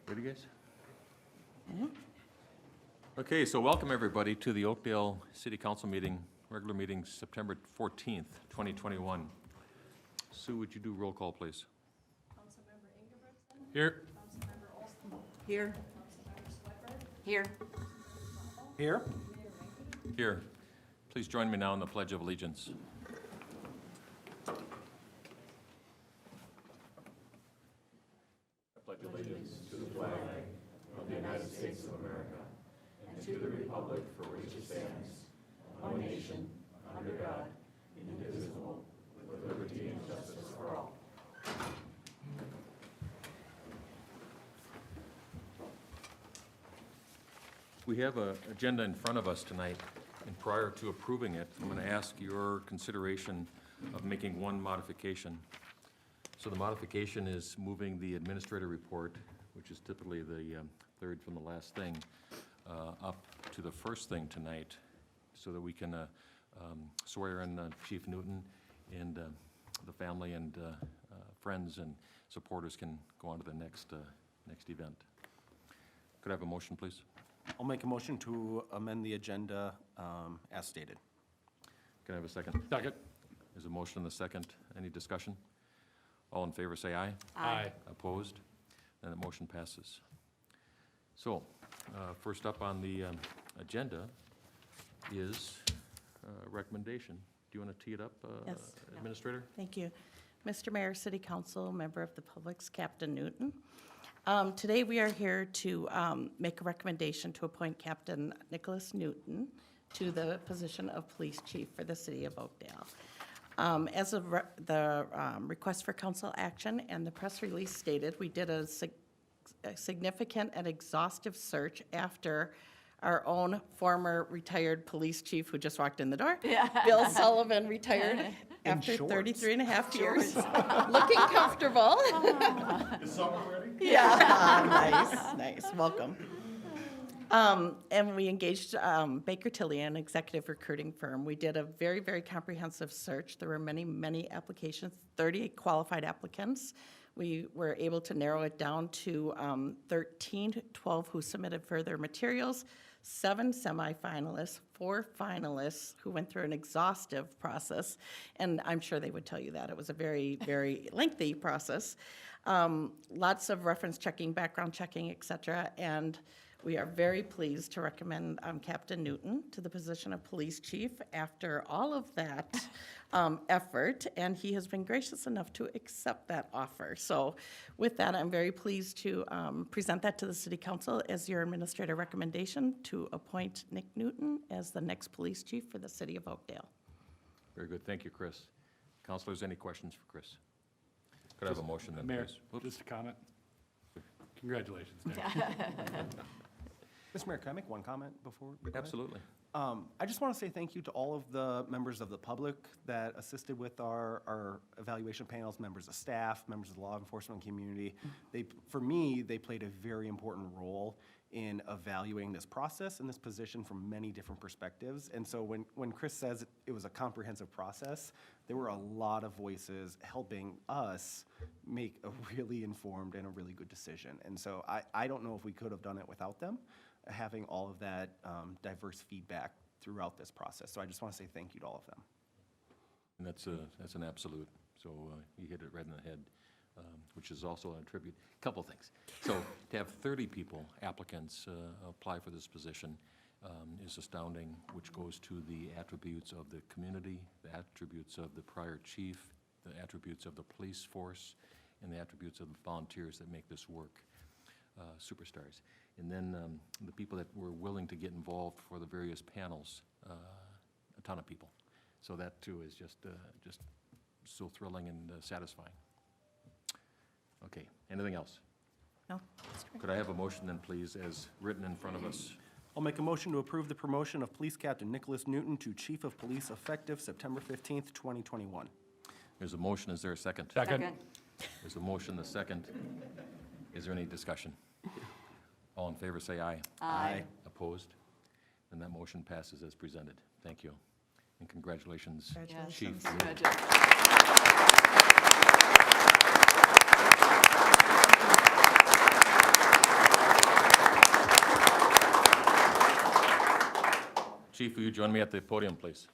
Ready, guys? Okay, so welcome everybody to the Oakdale City Council meeting, regular meeting, September 14th, 2021. Sue, would you do roll call, please? Councilmember Ingebrigtsen. Here. Councilmember Olson. Here. Councilmember Sweatber. Here. Here. Here. Please join me now in the Pledge of Allegiance. I pledge allegiance to the flag of the United States of America and to the republic for which it stands, one nation, under God, indivisible, with liberty and justice for all. We have an agenda in front of us tonight, and prior to approving it, I'm going to ask your consideration of making one modification. So the modification is moving the administrator report, which is typically the third from the last thing, up to the first thing tonight, so that we can swear in Chief Newton, and the family and friends and supporters can go on to the next event. Could I have a motion, please? I'll make a motion to amend the agenda as stated. Can I have a second? Second. There's a motion and a second. Any discussion? All in favor, say aye. Aye. Opposed? Then the motion passes. So, first up on the agenda is recommendation. Do you want to tee it up, Yes. Administrator? Thank you. Mr. Mayor, City Council, Member of the Public's Captain Newton. Today we are here to make a recommendation to appoint Captain Nicholas Newton to the position of Police Chief for the City of Oakdale. As of the request for council action and the press release stated, we did a significant and exhaustive search after our own former retired police chief who just walked in the door. Bill Sullivan retired after shorts. 33 and a half years. Looking comfortable. Is summer ready? Yeah, nice, welcome. And we engaged Baker Tilly, an executive recruiting firm. We did a very, very comprehensive search. There were many, many applications, 30 qualified applicants. We were able to narrow it down to 13, 12 who submitted further materials, 7 semifinalists, 4 finalists who went through an exhaustive process, and I'm sure they would tell you that. It was a very, very lengthy process. Lots of reference checking, background checking, et cetera, and we are very pleased to recommend Captain Newton to the position of police chief after all of that effort, and he has been gracious enough to accept that offer. So with that, I'm very pleased to present that to the City Council as your administrator recommendation to appoint Nick Newton as the next police chief for the City of Oakdale. Very good. Thank you, Chris. Councilors, any questions for Chris? Could I have a motion then, Mayor, please? Whoops. just a comment. Congratulations, Nick. Mr. Mayor, can I make one comment before we go ahead? Absolutely. I just want to say thank you to all of the members of the public that assisted with our evaluation panels, members of staff, members of the law enforcement community. For me, they played a very important role in evaluating this process and this position from many different perspectives. And so when Chris says it was a comprehensive process, there were a lot of voices helping us make a really informed and a really good decision. And so I don't know if we could have done it without them, having all of that diverse feedback throughout this process. So I just want to say thank you to all of them. And that's an absolute. So you hit it right in the head, which is also a tribute. Couple things. So to have 30 people, applicants, apply for this position is astounding, which goes to the attributes of the community, the attributes of the prior chief, the attributes of the police force, and the attributes of the volunteers that make this work. Superstars. And then the people that were willing to get involved for the various panels, a ton of people. So that too is just so thrilling and satisfying. Okay, anything else? No, that's great. Could I have a motion then, please, as written in front of us? I'll make a motion to approve the promotion of Police Captain Nicholas Newton to Chief of Police effective September 15th, 2021. There's a motion, is there a second? Second. There's a motion, a second. Is there any discussion? All in favor, say aye. Aye. Opposed? Then that motion passes as presented. Thank you. And congratulations, Chief. Congratulations. Chief, will you join me at the podium, please?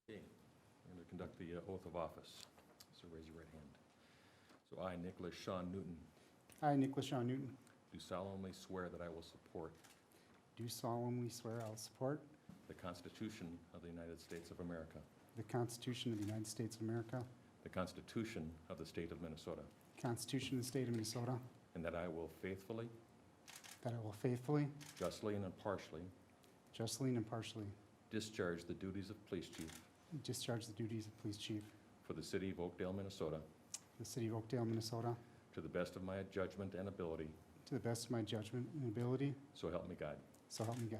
Okay, we're going to conduct the oath of office. So raise your right hand. So I, Nicholas Sean Newton, I, Nicholas Shaw Newton, do solemnly swear that I will support do solemnly swear I will support the Constitution of the United States of America, the Constitution of the United States of America, the Constitution of the State of Minnesota, the Constitution of the State of Minnesota, and that I will faithfully, that I will faithfully, justly, and impartially justly, and impartially discharge the duties of police chief discharge the duties of police chief for the city of Oakdale, Minnesota, for the city of Oakdale, Minnesota, to the best of my judgment and ability, to the best of my judgment and ability, so help me God. so help me God.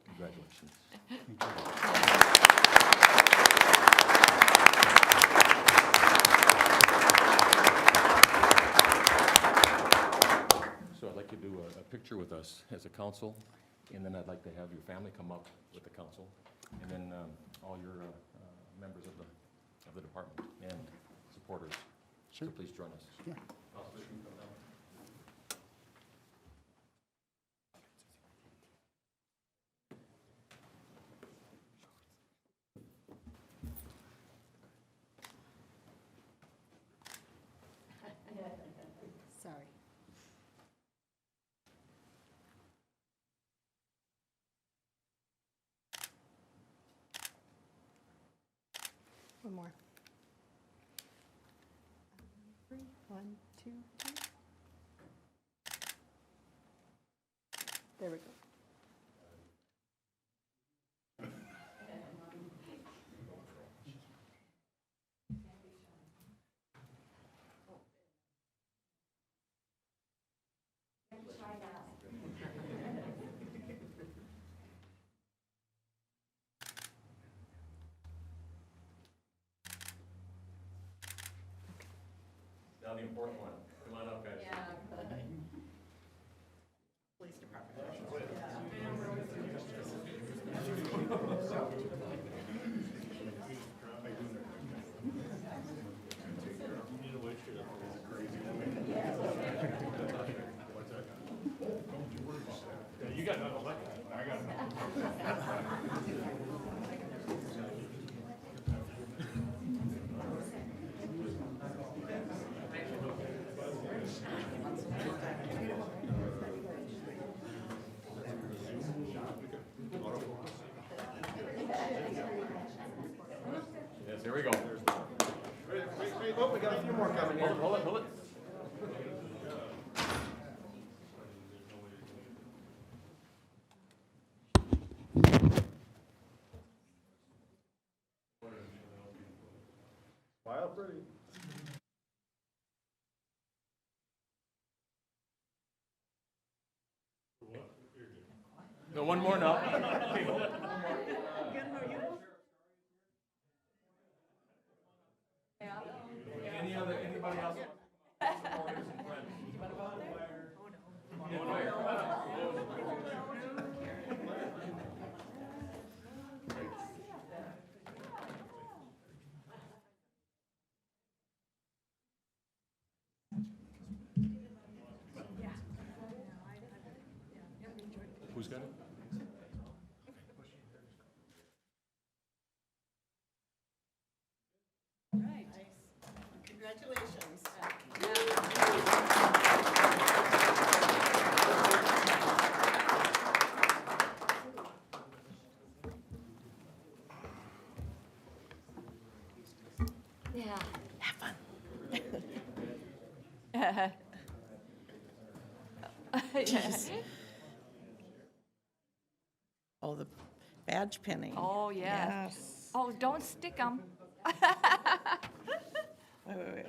Congratulations. Thank you. So I'd like you to do a picture with us as a council, and then I'd like to have your family come up with the council, and then all your members of the department and supporters. Sure. So please join us. Yeah. Councilor, you can come down. Sorry. One more. 3, 1, 2, 2. There we go. Now the important one. Come on up, guys. Police Department. You got another elected, I got Yes, here we go. Oh, we got a few more coming here. Hold it, hold it. Smile pretty. No, one more now. Anybody else? Supporters and friends. Who's got it? Right. Congratulations. Yeah. Have fun. Oh, the badge pinning. Oh, yeah. Yes. Oh, don't stick them. Wait.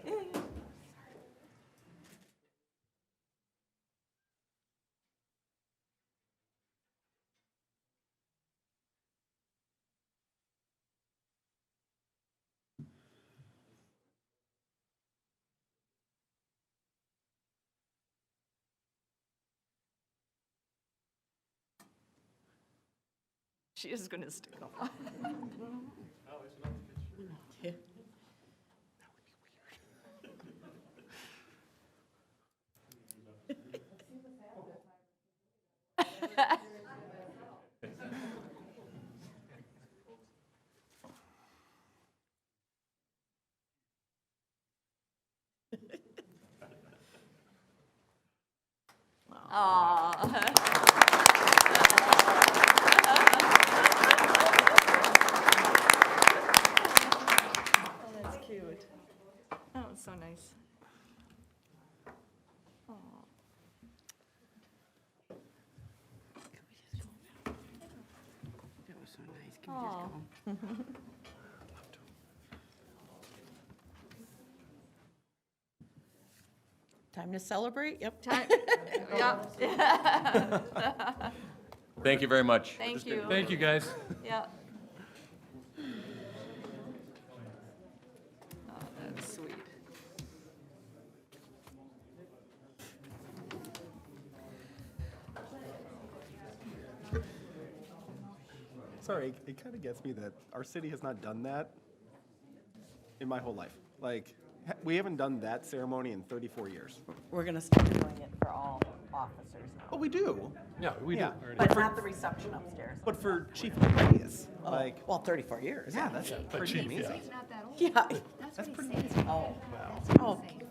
She is going to stick them. Yeah. Oh, Time to celebrate? Yep. yeah, Thank you very much. thank you. Thank you, guys. Yeah. Oh, that's sweet. Sorry, it kind of gets me that our city has not done that in my whole life. Like, we haven't done that ceremony in 34 years. We're going to start doing it for all officers now. But we do. Yeah, we do. Yeah. But not the reception upstairs. But for Chief Levy, like, Well, 34 years. yeah, that's pretty amazing. He's not that old. Yeah. That's what he's saying. Oh. That's what Oh. he's saying.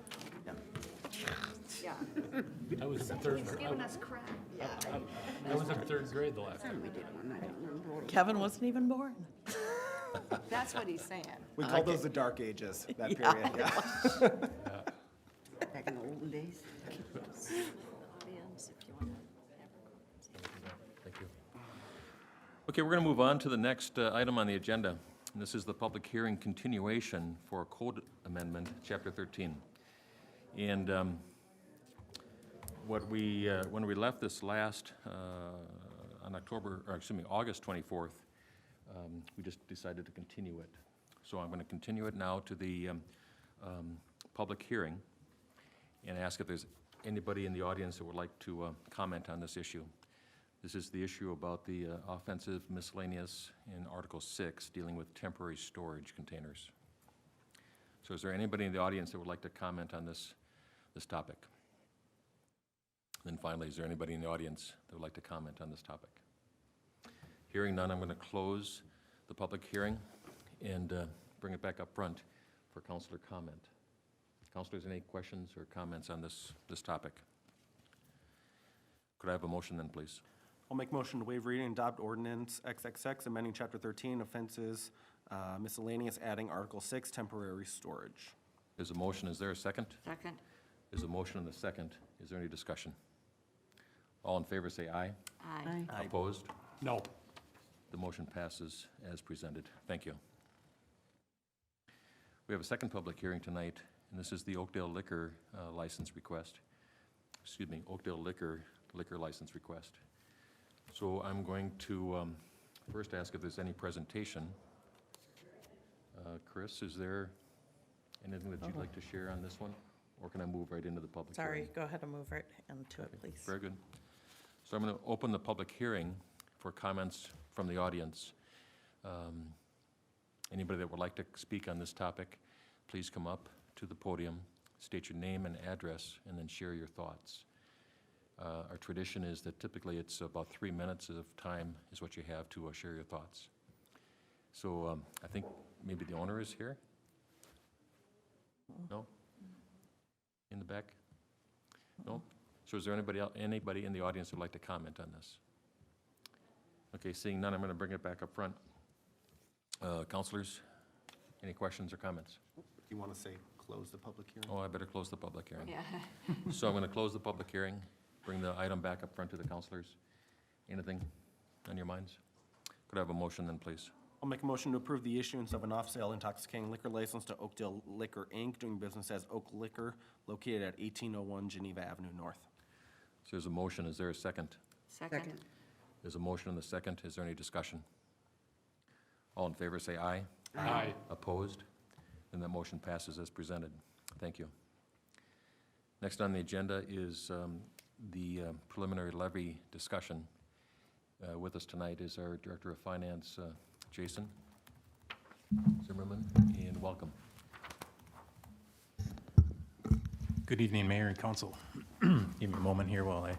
Yeah. I was in third, He's giving us crap. I was in third grade the last time. Kevin wasn't even born. That's what he's saying. We call those the dark ages, that Yeah. period, yeah. Back in the olden days. Thank you. Okay, we're going to move on to the next item on the agenda. And this is the public hearing continuation for Code Amendment, Chapter 13. And when we left this last, on August 24th, we just decided to continue it. So I'm going to continue it now to the public hearing and ask if there's anybody in the audience that would like to comment on this issue. This is the issue about the offensive miscellaneous in Article 6, dealing with temporary storage containers. So is there anybody in the audience that would like to comment on this topic? Then finally, is there anybody in the audience that would like to comment on this topic? Hearing none, I'm going to close the public hearing and bring it back up front for councilor comment. Councilors, any questions or comments on this topic? Could I have a motion then, please? I'll make motion to waive reading and adopt ordinance XXX, amending Chapter 13, offenses miscellaneous, adding Article 6, temporary storage. There's a motion, is there a second? Second. There's a motion and a second. Is there any discussion? All in favor say aye. Aye. Opposed? No. The motion passes as presented. Thank you. We have a second public hearing tonight, and this is the Oakdale liquor license request. Excuse me, Oakdale liquor license request. So I'm going to first ask if there's any presentation. Chris, is there anything that you'd like to share on this one? Or can I move right into the public hearing? Sorry, go ahead and move right into it, please. Very good. So I'm going to open the public hearing for comments from the audience. Anybody that would like to speak on this topic, please come up to the podium, state your name and address, and then share your thoughts. Our tradition is that typically it's about 3 minutes of time is what you have to share your thoughts. So I think maybe the owner is here? No? In the back? No? So is there anybody in the audience who'd like to comment on this? Okay, seeing none, I'm going to bring it back up front. Councilors, any questions or comments? You want to say close the public hearing? Oh, I better close the public hearing. Yeah. So I'm going to close the public hearing, bring the item back up front to the councilors. Anything on your minds? Could I have a motion then, please? I'll make a motion to approve the issuance of an off-sale intoxicating liquor license to Oakdale Liquor, Inc., doing business as Oak Liquor, located at 1801 Geneva Avenue North. So there's a motion, is there a second? Second. There's a motion and a second, is there any discussion? All in favor say aye. Aye. Opposed? Then that motion passes as presented. Thank you. Next on the agenda is the preliminary levy discussion. With us tonight is our Director of Finance, Jason Zimmerman, and welcome. Good evening, Mayor and Council. Give me a moment here while I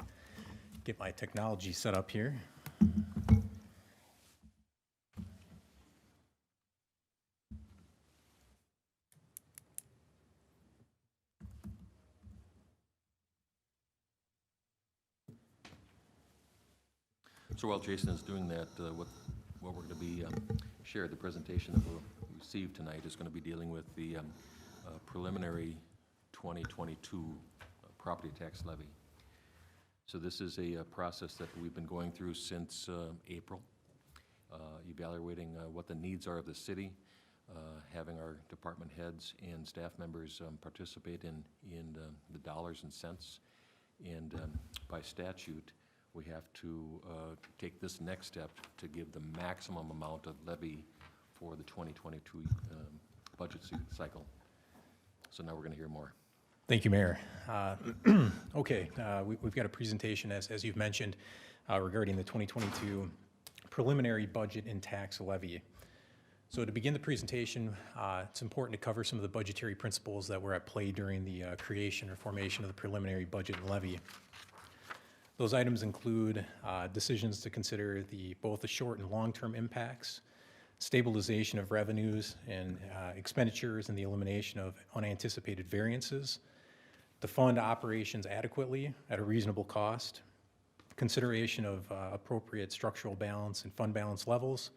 get my technology set up here. So while Jason is doing that, what we're going to be share the presentation that we'll receive tonight is going to be dealing with the preliminary 2022 property tax levy. So this is a process that we've been going through since April, evaluating what the needs are of the city, having our department heads and staff members participate in the dollars and cents. And by statute, we have to take this next step to give the maximum amount of levy for the 2022 budget cycle. So now we're going to hear more. Thank you, Mayor. Okay, we've got a presentation, as you've mentioned, regarding the 2022 preliminary budget and tax levy. So to begin the presentation, it's important to cover some of the budgetary principles that were at play during the creation or formation of the preliminary budget and levy. Those items include decisions to consider both the short and long-term impacts, stabilization of revenues and expenditures, and the elimination of unanticipated variances, to fund operations adequately at a reasonable cost, consideration of appropriate structural balance and fund balance levels,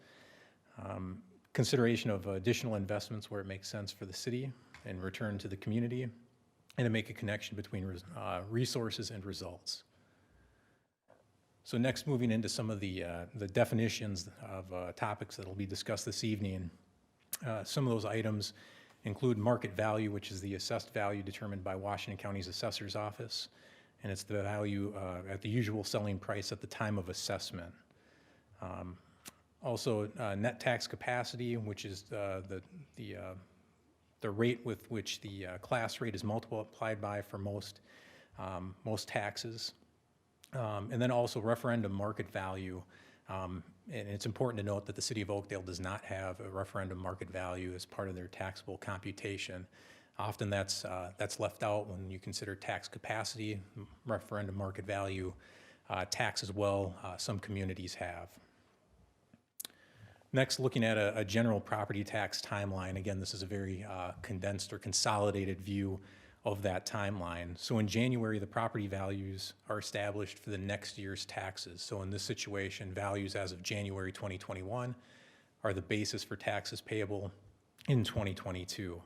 consideration of additional investments where it makes sense for the city and return to the community, and to make a connection between resources and results. So next, moving into some of the definitions of topics that will be discussed this evening. Some of those items include market value, which is the assessed value determined by Washington County's Assessor's Office, and it's the value at the usual selling price at the time of assessment. Also, net tax capacity, which is the rate with which the class rate is multiplied by for most taxes. And then also referendum market value. And it's important to note that the city of Oakdale does not have a referendum market value as part of their taxable computation. Often that's left out when you consider tax capacity, referendum market value, tax as well, some communities have. Next, looking at a general property tax timeline. Again, this is a very condensed or consolidated view of that timeline. So in January, the property values are established for the next year's taxes. So in this situation, values as of January 2021 are the basis for taxes payable in 2022.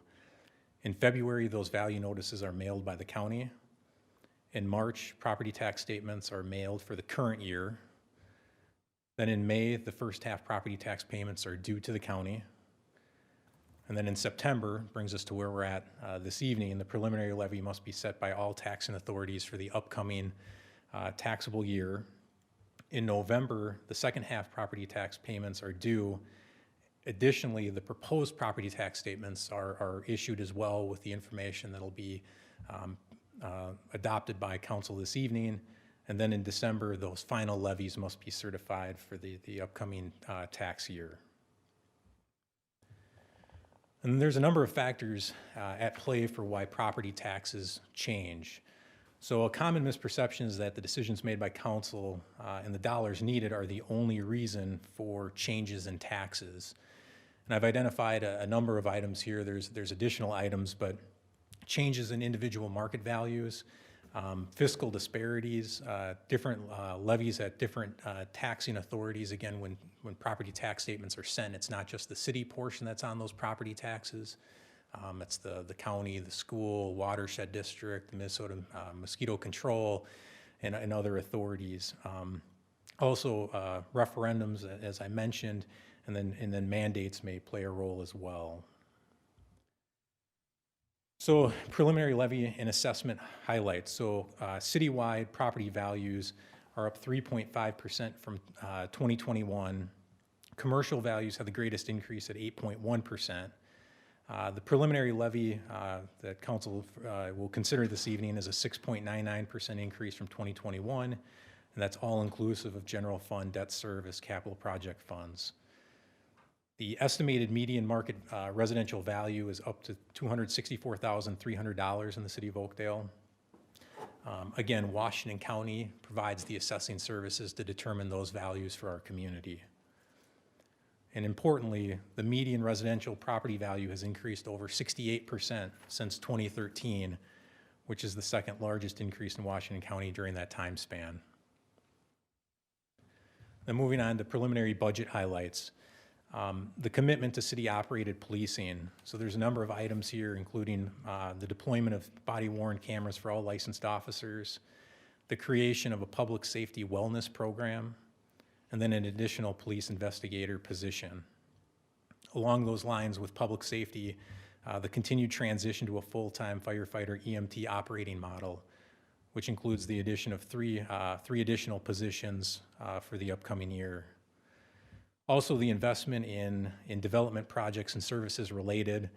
In February, those value notices are mailed by the county. In March, property tax statements are mailed for the current year. Then in May, the first half property tax payments are due to the county. And then in September, brings us to where we're at this evening, the preliminary levy must be set by all taxing authorities for the upcoming taxable year. In November, the second half property tax payments are due. Additionally, the proposed property tax statements are issued as well with the information that'll be adopted by council this evening. And then in December, those final levies must be certified for the upcoming tax year. And there's a number of factors at play for why property taxes change. So a common misperception is that the decisions made by council and the dollars needed are the only reason for changes in taxes. And I've identified a number of items here. There's additional items, but changes in individual market values, fiscal disparities, different levies at different taxing authorities. Again, when property tax statements are sent, it's not just the city portion that's on those property taxes. It's the county, the school, watershed district, the Minnesota mosquito control, and other authorities. Also, referendums, as I mentioned, and then mandates may play a role as well. So preliminary levy and assessment highlights. So citywide property values are up 3.5% from 2021. Commercial values have the greatest increase at 8.1%. The preliminary levy that council will consider this evening is a 6.99% increase from 2021, and that's all inclusive of general fund, debt service, capital project funds. The estimated median market residential value is up to $264,300 in the city of Oakdale. Again, Washington County provides the assessing services to determine those values for our community. And importantly, the median residential property value has increased over 68% since 2013, which is the second largest increase in Washington County during that time span. Then moving on to preliminary budget highlights. The commitment to city-operated policing. So there's a number of items here, including the deployment of body-worn cameras for all licensed officers, the creation of a public safety wellness program, and then an additional police investigator position. Along those lines with public safety, the continued transition to a full-time firefighter EMT operating model, which includes the addition of three additional positions for the upcoming year. Also, the investment in development projects and services related,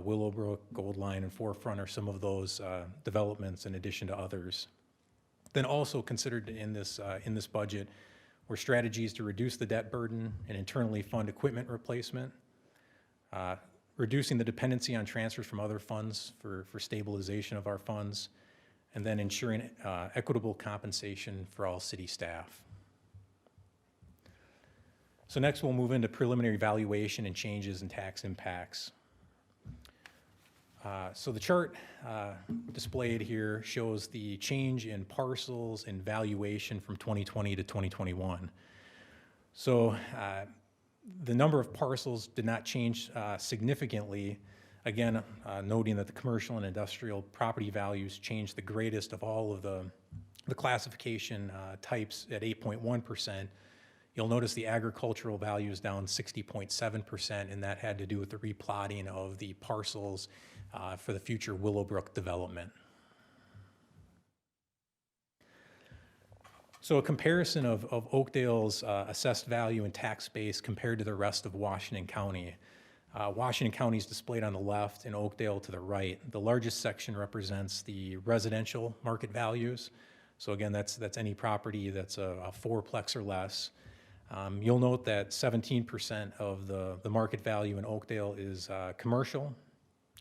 Willowbrook, Gold Line, and Forefront are some of those developments in addition to others. Then also considered in this budget were strategies to reduce the debt burden and internally fund equipment replacement, reducing the dependency on transfers from other funds for stabilization of our funds, and then ensuring equitable compensation for all city staff. So next we'll move into preliminary valuation and changes in tax impacts. So the chart displayed here shows the change in parcels and valuation from 2020 to 2021. So the number of parcels did not change significantly. Again, noting that the commercial and industrial property values changed the greatest of all of the classification types at 8.1%. You'll notice the agricultural value is down 60.7%, and that had to do with the replotting of the parcels for the future Willowbrook development. So a comparison of Oakdale's assessed value and tax base compared to the rest of Washington County. Washington County is displayed on the left and Oakdale to the right. The largest section represents the residential market values. So again, that's any property that's a fourplex or less. You'll note that 17% of the market value in Oakdale is commercial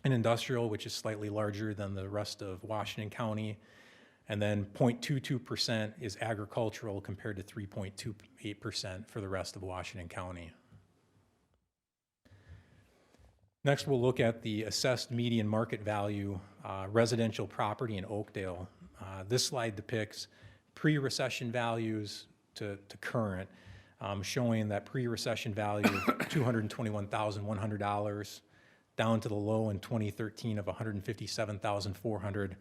and industrial, which is slightly larger than the rest of Washington County. And then 0.22% is agricultural compared to 3.28% for the rest of Washington County. Next, we'll look at the assessed median market value residential property in Oakdale. This slide depicts pre-recession values to current, showing that pre-recession value of $221,100 down to the low in 2013 of $157,400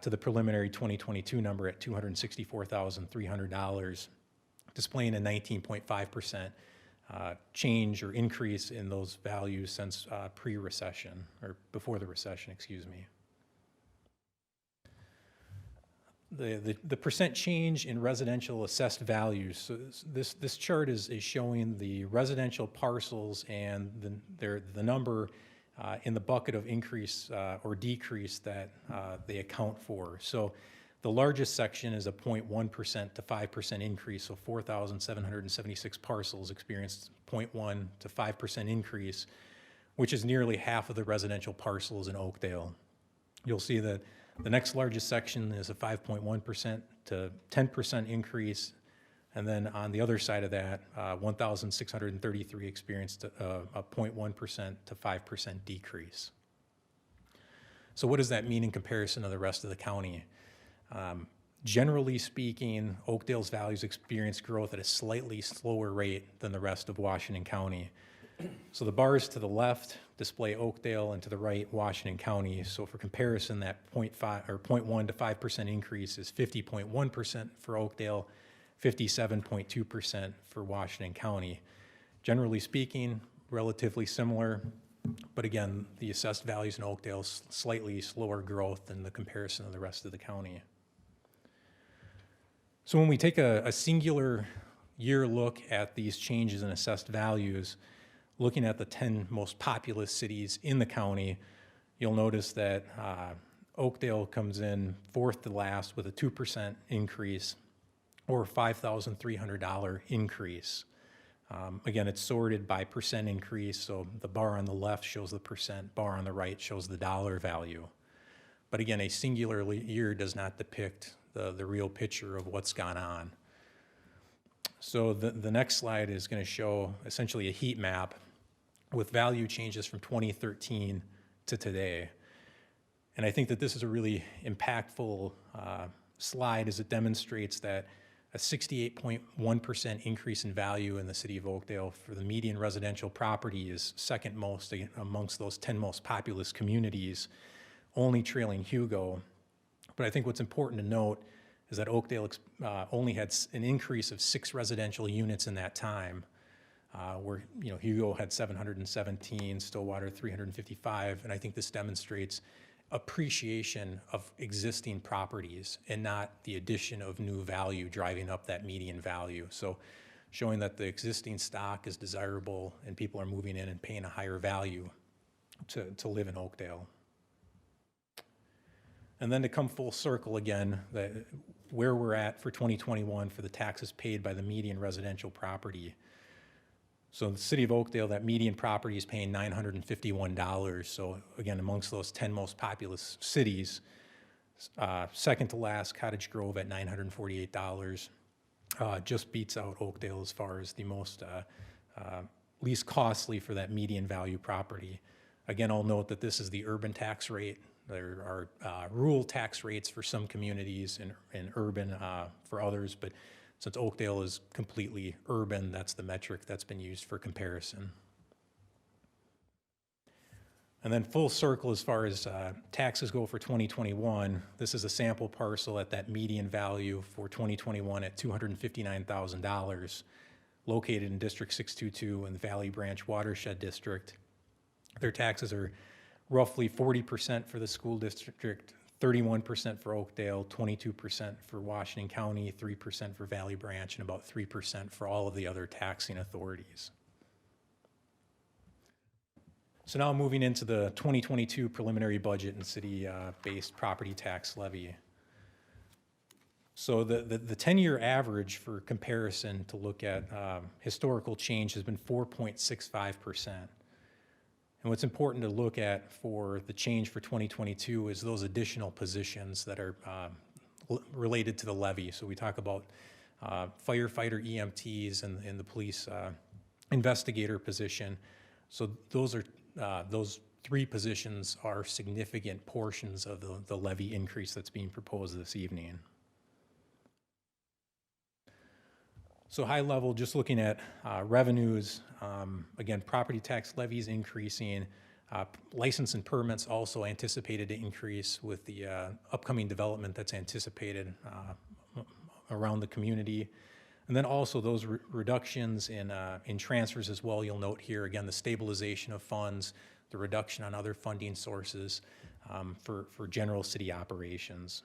to the preliminary 2022 number at $264,300, displaying a 19.5% change or increase in those values since pre-recession, or before the recession, excuse me. The percent change in residential assessed values. So this chart is showing the residential parcels and the number in the bucket of increase or decrease that they account for. So the largest section is a 0.1% to 5% increase. So 4,776 parcels experienced 0.1 to 5% increase, which is nearly half of the residential parcels in Oakdale. You'll see that the next largest section is a 5.1% to 10% increase, and then on the other side of that, 1,633 experienced a 0.1% to 5% decrease. So what does that mean in comparison to the rest of the county? Generally speaking, Oakdale's values experience growth at a slightly slower rate than the rest of Washington County. So the bars to the left display Oakdale, and to the right, Washington County. So for comparison, that 0.1 to 5% increase is 50.1% for Oakdale, 57.2% for Washington County. Generally speaking, relatively similar, but again, the assessed values in Oakdale slightly slower growth than the comparison of the rest of the county. So when we take a singular year look at these changes in assessed values, looking at the 10 most populous cities in the county, you'll notice that Oakdale comes in fourth to last with a 2% increase or $5,300 increase. Again, it's sorted by percent increase, so the bar on the left shows the percent, bar on the right shows the dollar value. But again, a singular year does not depict the real picture of what's gone on. So the next slide is going to show essentially a heat map with value changes from 2013 to today. And I think that this is a really impactful slide, as it demonstrates that a 68.1% increase in value in the city of Oakdale for the median residential property is second most amongst those 10 most populous communities, only trailing Hugo. But I think what's important to note is that Oakdale only had an increase of 6 residential units in that time, where, you know, Hugo had 717, Stillwater 355, and I think this demonstrates appreciation of existing properties and not the addition of new value driving up that median value. So showing that the existing stock is desirable and people are moving in and paying a higher value to live in Oakdale. And then to come full circle again, where we're at for 2021 for the taxes paid by the median residential property. So in the city of Oakdale, that median property is paying $951. So again, amongst those 10 most populous cities, second to last, Cottage Grove at $948. Just beats out Oakdale as far as the most least costly for that median value property. Again, I'll note that this is the urban tax rate. There are rural tax rates for some communities and urban for others, but since Oakdale is completely urban, that's the metric that's been used for comparison. And then full circle as far as taxes go for 2021, this is a sample parcel at that median value for 2021 at $259,000, located in District 622 in the Valley Branch Watershed District. Their taxes are roughly 40% for the school district, 31% for Oakdale, 22% for Washington County, 3% for Valley Branch, and about 3% for all of the other taxing authorities. So now moving into the 2022 preliminary budget and city-based property tax levy. So the 10-year average for comparison to look at historical change has been 4.65%. And what's important to look at for the change for 2022 is those additional positions that are related to the levy. So we talk about firefighter EMTs and the police investigator position. So those 3 positions are significant portions of the levy increase that's being proposed this evening. So high level, just looking at revenues, again, property tax levies increasing, license and permits also anticipated to increase with the upcoming development that's anticipated around the community. And then also those reductions in transfers as well. You'll note here, again, the stabilization of funds, the reduction on other funding sources for general city operations.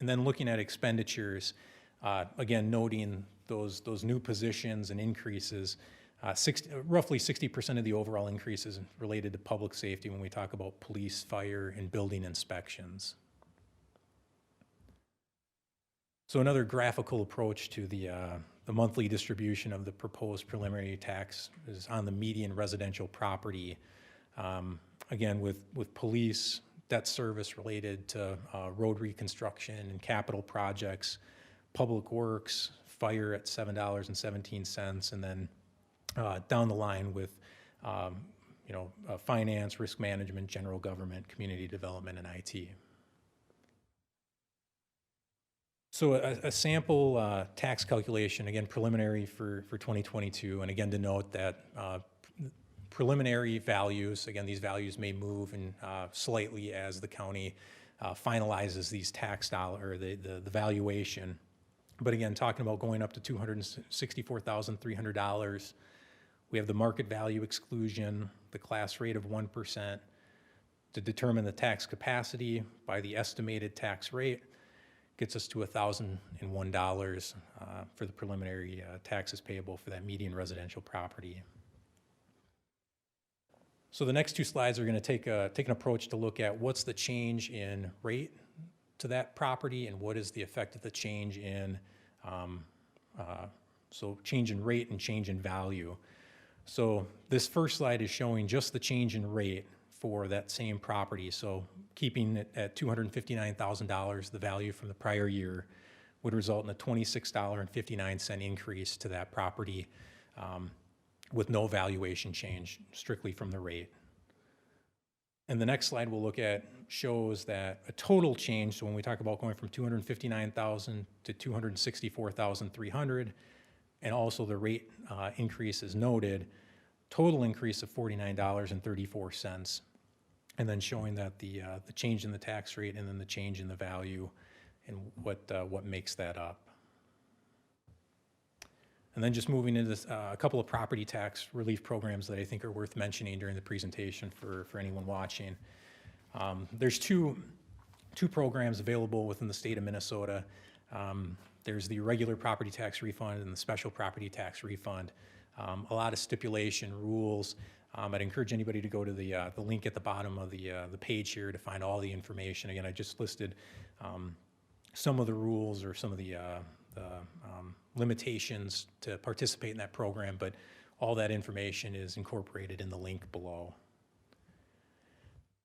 And then looking at expenditures, again, noting those new positions and increases, roughly 60% of the overall increase is related to public safety when we talk about police, fire, and building inspections. So another graphical approach to the monthly distribution of the proposed preliminary tax is on the median residential property. Again, with police, debt service related to road reconstruction and capital projects, public works, fire at $7.17, and then down the line with finance, risk management, general government, community development, and IT. So a sample tax calculation, again, preliminary for 2022, and again to note that preliminary values, again, these values may move and slightly as the county finalizes these tax the valuation. But again, talking about going up to $264,300, we have the market value exclusion, the class rate of 1%, to determine the tax capacity by the estimated tax rate, gets us to $1,001 for the preliminary taxes payable for that median residential property. So the next 2 slides are going to take an approach to look at what's the change in rate to that property and what is the effect of the change in change in rate and change in value. So this first slide is showing just the change in rate for that same property. So keeping it at $259,000, the value from the prior year, would result in a $26.59 increase to that property with no valuation change, strictly from the rate. And the next slide we'll look at shows that a total change, so when we talk about going from $259,000 to $264,300, and also the rate increase is noted, total increase of $49.34, and then showing that the change in the tax rate and then the change in the value and what makes that up. And then just moving into a couple of property tax relief programs that I think are worth mentioning during the presentation for anyone watching. There's two programs available within the state of Minnesota. There's the regular property tax refund and the special property tax refund. A lot of stipulation, rules. I'd encourage anybody to go to the link at the bottom of the page here to find all the information. Again, I just listed some of the rules or some of the limitations to participate in that program, but all that information is incorporated in the link below.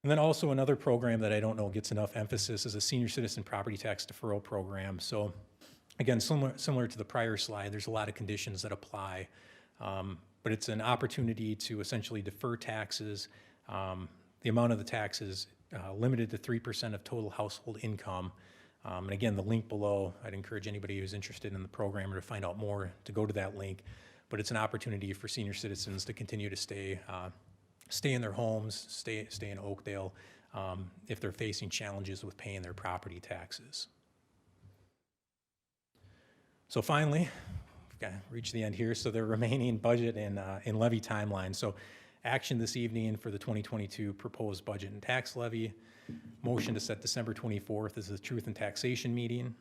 And then also another program that I don't know gets enough emphasis is a senior citizen property tax deferral program. So again, similar to the prior slide, there's a lot of conditions that apply, but it's an opportunity to essentially defer taxes. The amount of the tax is limited to 3% of total household income. And again, the link below, I'd encourage anybody who's interested in the program or to find out more to go to that link. But it's an opportunity for senior citizens to continue to stay in their homes, stay in Oakdale, if they're facing challenges with paying their property taxes. So finally, we've got to reach the end here. So the remaining budget and levy timeline. So action this evening for the 2022 proposed budget and tax levy. Motion to set December 24th as the Truth and Taxation meeting.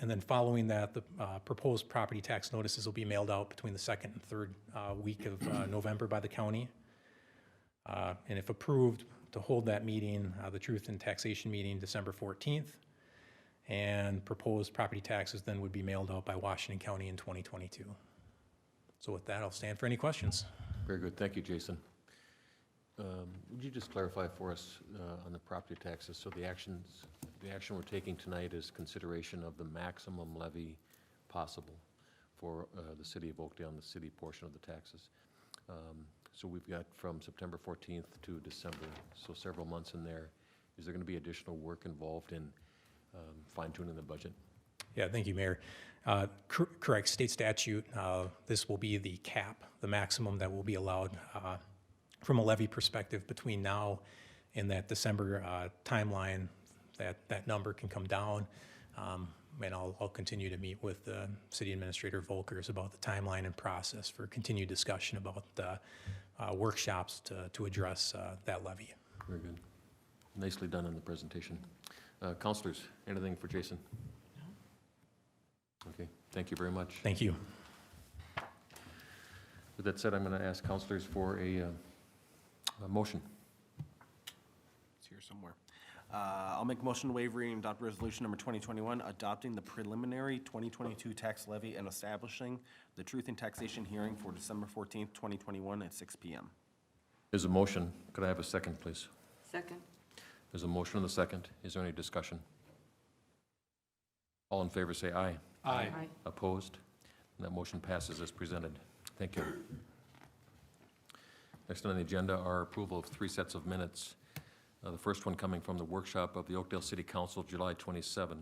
And then following that, the proposed property tax notices will be mailed out between the second and third week of November by the county. And if approved, to hold that meeting, the Truth and Taxation meeting, December 14th. And proposed property taxes then would be mailed out by Washington County in 2022. So with that, I'll stand for any questions. Very good. Thank you, Jason. Would you just clarify for us on the property taxes? So the action we're taking tonight is consideration of the maximum levy possible for the city of Oakdale and the city portion of the taxes. So we've got from September 14th to December, so several months in there. Is there going to be additional work involved in fine-tuning the budget? Yeah, thank you, Mayor. Correct, state statute, this will be the cap, the maximum that will be allowed from a levy perspective between now and that December timeline. That number can come down, and I'll continue to meet with City Administrator Volkers about the timeline and process for continued discussion about workshops to address that levy. Very good. Nicely done in the presentation. Councilors, anything for Jason? No. Okay, thank you very much. Thank you. With that said, I'm going to ask councilors for a motion. It's here somewhere. I'll make a motion to waive reading and adopt resolution number 2021, adopting the preliminary 2022 tax levy and establishing the Truth and Taxation hearing for December 14th, 2021 at 6 p.m. There's a motion. Could I have a second, please? Second. There's a motion and a second. Is there any discussion? All in favor say aye. Aye. Opposed? And that motion passes as presented. Thank you. Next on the agenda are approval of 3 sets of minutes. The first one coming from the workshop of the Oakdale City Council, July 27.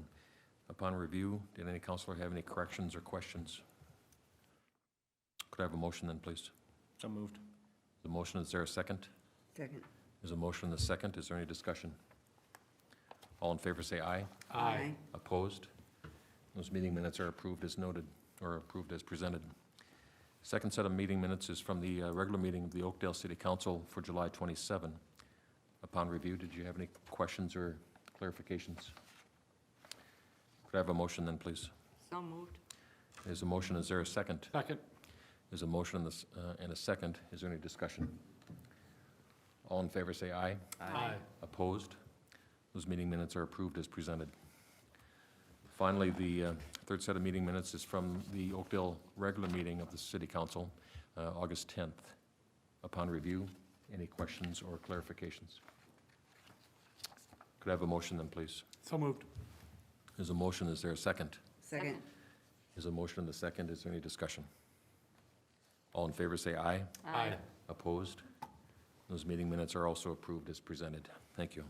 Upon review, did any councilor have any corrections or questions? Could I have a motion then, please? So moved. The motion, is there a second? Second. There's a motion and a second. Is there any discussion? All in favor say aye. Aye. Opposed? Those meeting minutes are approved as noted, or approved as presented. Second set of meeting minutes is from the regular meeting of the Oakdale City Council for July 27. Upon review, did you have any questions or clarifications? Could I have a motion then, please? So moved. There's a motion. Is there a second? Second. There's a motion and a second. Is there any discussion? All in favor say aye. Aye. Opposed? Those meeting minutes are approved as presented. Finally, the third set of meeting minutes is from the Oakdale regular meeting of the City Council, August 10th. Upon review, any questions or clarifications? Could I have a motion then, please? So moved. There's a motion. Is there a second? Second. There's a motion and a second. Is there any discussion? All in favor say aye. Aye. Opposed? Those meeting minutes are also approved as presented. Thank you.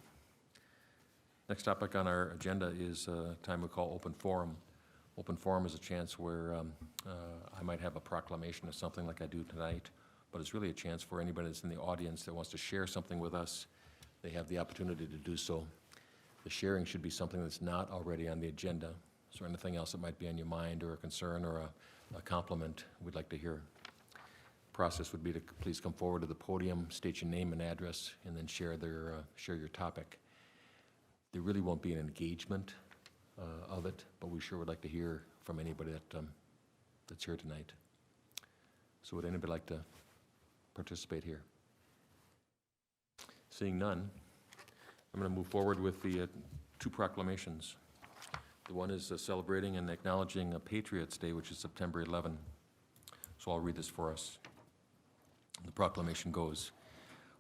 Next topic on our agenda is a time we call open forum. Open forum is a chance where I might have a proclamation or something like I do tonight, but it's really a chance for anybody that's in the audience that wants to share something with us. They have the opportunity to do so. The sharing should be something that's not already on the agenda. Is there anything else that might be on your mind, or a concern, or a compliment we'd like to hear? Process would be to please come forward to the podium, state your name and address, and then share your topic. There really won't be an engagement of it, but we sure would like to hear from anybody that's here tonight. So would anybody like to participate here? Seeing none, I'm going to move forward with the two proclamations. The one is celebrating and acknowledging Patriots Day, which is September 11. So I'll read this for us. The proclamation goes,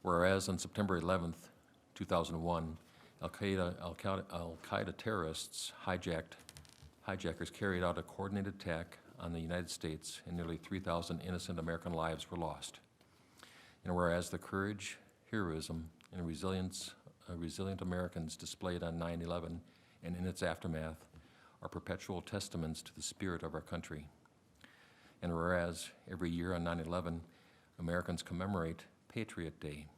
whereas on September 11th, 2001, Al-Qaeda terrorists hijackers carried out a coordinated attack on the United States, and nearly 3,000 innocent American lives were lost. And whereas the courage, heroism, and resilient Americans displayed on 9/11 and in its aftermath are perpetual testaments to the spirit of our country. And whereas every year on 9/11, Americans commemorate Patriot Day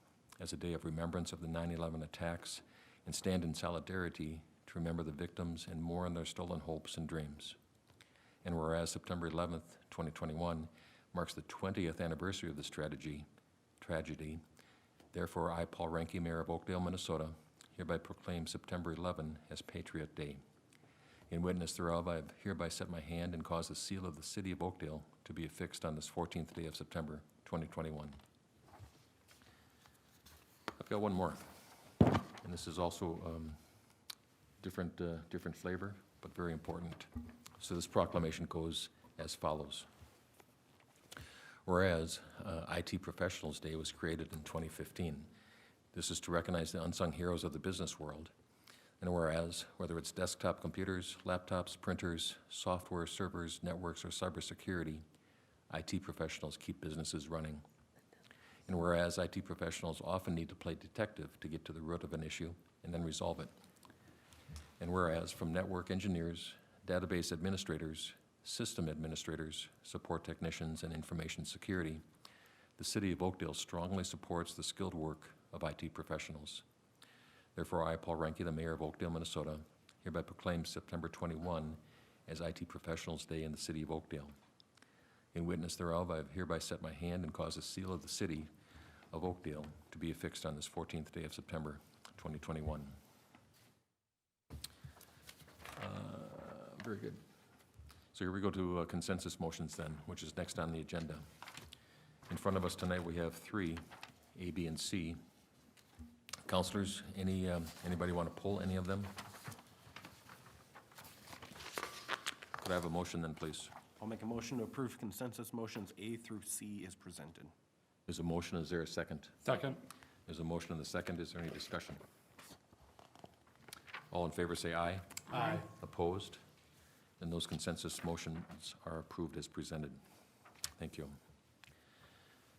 as a day of remembrance of the 9/11 attacks and stand in solidarity to remember the victims and mourn their stolen hopes and dreams. And whereas September 11th, 2021 marks the 20th anniversary of this tragedy, therefore I, Paul Ranke, Mayor of Oakdale, Minnesota, hereby proclaim September 11 as Patriot Day. In witness thereof, I have hereby set my hand and caused the seal of the city of Oakdale to be affixed on this 14th day of September, 2021. I've got one more, and this is also different flavor, but very important. So this proclamation goes as follows. Whereas IT Professionals Day was created in 2015. This is to recognize the unsung heroes of the business world. And whereas, whether it's desktop computers, laptops, printers, software, servers, networks, or cybersecurity, IT professionals keep businesses running. And whereas IT professionals often need to play detective to get to the root of an issue and then resolve it. And whereas, from network engineers, database administrators, system administrators, support technicians, and information security, the City of Oakdale strongly supports the skilled work of IT professionals. Therefore, I, Paul Ranke, the Mayor of Oakdale, Minnesota, hereby proclaim September 21 as IT Professionals Day in the City of Oakdale. In witness thereof, I have hereby set my hand and caused the seal of the City of Oakdale to be affixed on this 14th day of September, 2021. Very good. So here we go to consensus motions then, which is next on the agenda. In front of us tonight, we have three, A, B, and C. Councilors, anybody want to pull any of them? Could I have a motion then, please? I'll make a motion to approve consensus motions A through C as presented. There's a motion, is there a second? Second. There's a motion and a second, is there any discussion? All in favor say aye. Aye. Opposed? Then those consensus motions are approved as presented. Thank you.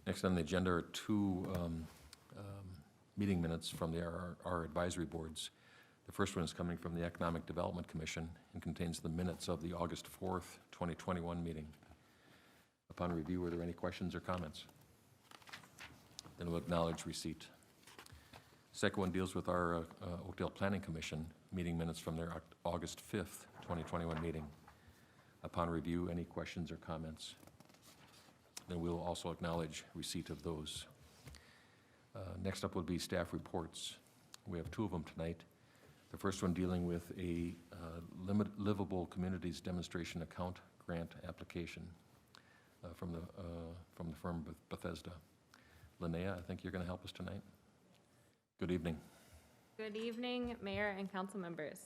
Next on the agenda are two meeting minutes from our advisory boards. The first one is coming from the Economic Development Commission and contains the minutes of the August 4th, 2021 meeting. Upon review, are there any questions or comments? Then we'll acknowledge receipt. Second one deals with our Oakdale Planning Commission meeting minutes from their August 5th, 2021 meeting. Upon review, any questions or comments? Then we'll also acknowledge receipt of those. Next up would be staff reports. We have two of them tonight. The first one dealing with a Livable Communities Demonstration Account Grant application from the firm Bethesda. Linnea, I think you're going to help us tonight. Good evening. Good evening, Mayor and council members.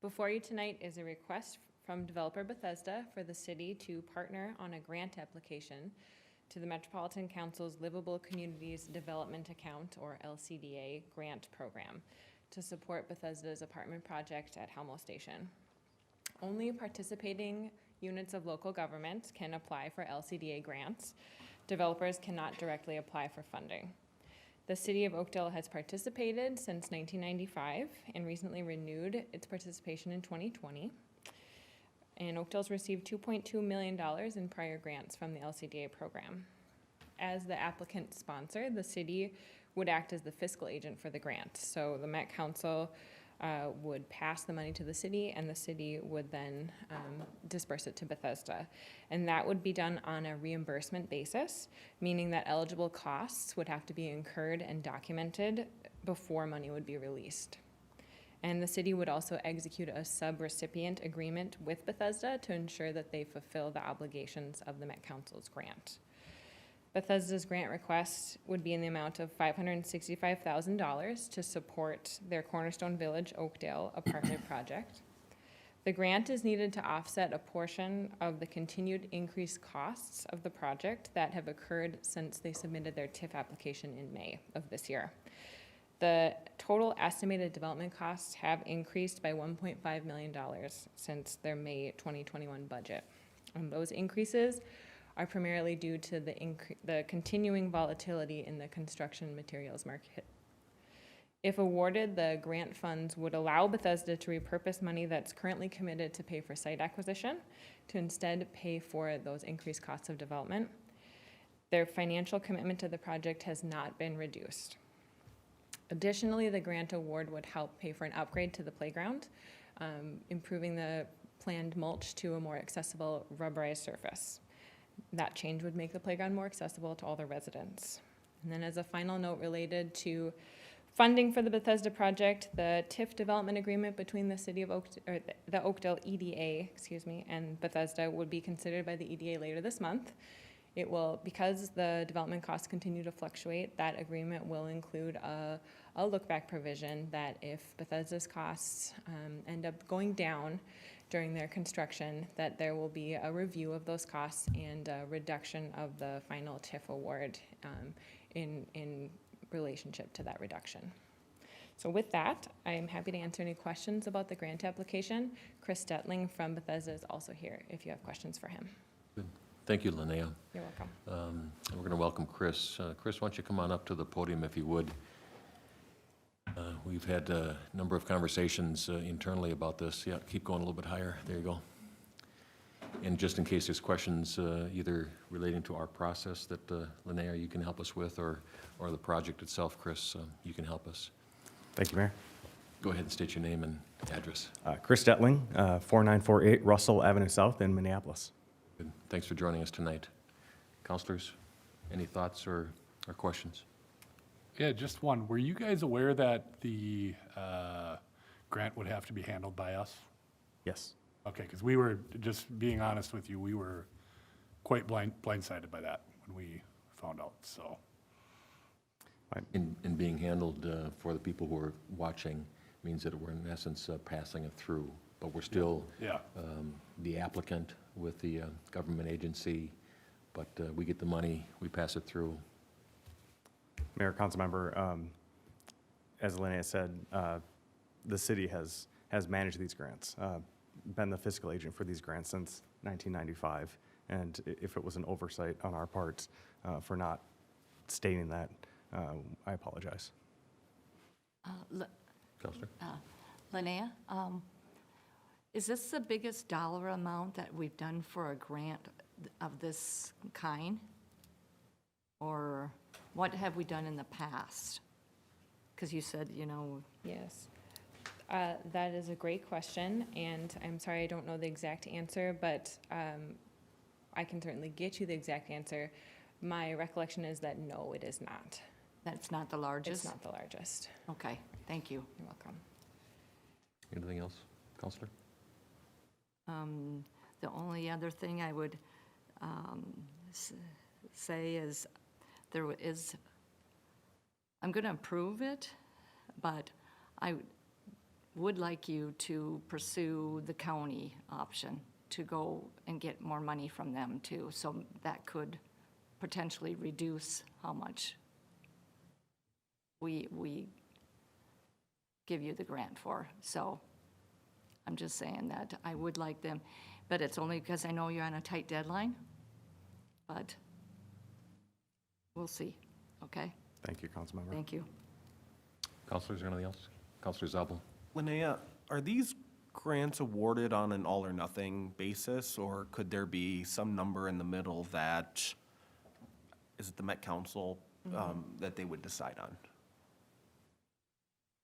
Before you tonight is a request from developer Bethesda for the city to partner on a grant application to the Metropolitan Council's Livable Communities Development Account, or LCDA, grant program to support Bethesda's apartment project at Helmo Station. Only participating units of local government can apply for LCDA grants. Developers cannot directly apply for funding. The City of Oakdale has participated since 1995 and recently renewed its participation in 2020. And Oakdale's received $2.2 million in prior grants from the LCDA program. As the applicant sponsor, the city would act as the fiscal agent for the grant. So the Met Council would pass the money to the city, and the city would then disperse it to Bethesda. And that would be done on a reimbursement basis, meaning that eligible costs would have to be incurred and documented before money would be released. And the city would also execute a sub-recipient agreement with Bethesda to ensure that they fulfill the obligations of the Met Council's grant. Bethesda's grant request would be in the amount of $565,000 to support their Cornerstone Village Oakdale apartment project. The grant is needed to offset a portion of the continued increased costs of the project that have occurred since they submitted their TIF application in May of this year. The total estimated development costs have increased by $1.5 million since their May 2021 budget. And those increases are primarily due to the continuing volatility in the construction materials market. If awarded, the grant funds would allow Bethesda to repurpose money that's currently committed to pay for site acquisition to instead pay for those increased costs of development. Their financial commitment to the project has not been reduced. Additionally, the grant award would help pay for an upgrade to the playground, improving the planned mulch to a more accessible rubberized surface. That change would make the playground more accessible to all the residents. And then as a final note related to funding for the Bethesda project, the TIF development agreement between the city of the Oakdale EDA, and Bethesda would be considered by the EDA later this month. It will, because the development costs continue to fluctuate, that agreement will include a look-back provision that if Bethesda's costs end up going down during their construction, that there will be a review of those costs and a reduction of the final TIF award in relationship to that reduction. So with that, I'm happy to answer any questions about the grant application. Chris Stetling from Bethesda is also here if you have questions for him. Good. Thank you, Linnea. You're welcome. We're going to welcome Chris. Chris, why don't you come on up to the podium if you would? We've had a number of conversations internally about this. Yeah, keep going a little bit higher. There you go. And just in case there's questions either relating to our process that Linnea, you can help us with, or the project itself, Chris, you can help us. Thank you, Mayor. Go ahead and state your name and address. Chris Stetling, 4948 Russell Avenue South in Minneapolis. Good. Thanks for joining us tonight. Counselors, any thoughts or questions? Yeah, just one. Were you guys aware that the grant would have to be handled by us? Yes. Okay, because we were, just being honest with you, we were quite blindsided by that when we found out, so. In being handled for the people who are watching means that we're in essence passing it through, but we're still Yeah. The applicant with the government agency, but we get the money, we pass it through. Mayor, council member, as Linnea said, the city has managed these grants, been the fiscal agent for these grants since 1995. And if it was an oversight on our part for not stating that, I apologize. Counselor? Linnea, is this the biggest dollar amount that we've done for a grant of this kind? Or what have we done in the past? Because you said, Yes. That is a great question, and I'm sorry I don't know the exact answer, but I can certainly get you the exact answer. My recollection is that no, it is not. that's not the largest? It's not the largest. Okay, thank you. You're welcome. Anything else, Counselor? The only other thing I would say is I'm going to approve it, but I would like you to pursue the county option to go and get more money from them too. So that could potentially reduce how much we give you the grant for. So I'm just saying that I would like them, but it's only because I know you're on a tight deadline, but we'll see, okay? Thank you, council member. Thank you. Counselors, anything else? Counselor Zabel? Linnea, are these grants awarded on an all-or-nothing basis, or could there be some number in the middle that, is it the Met Council, that they would decide on?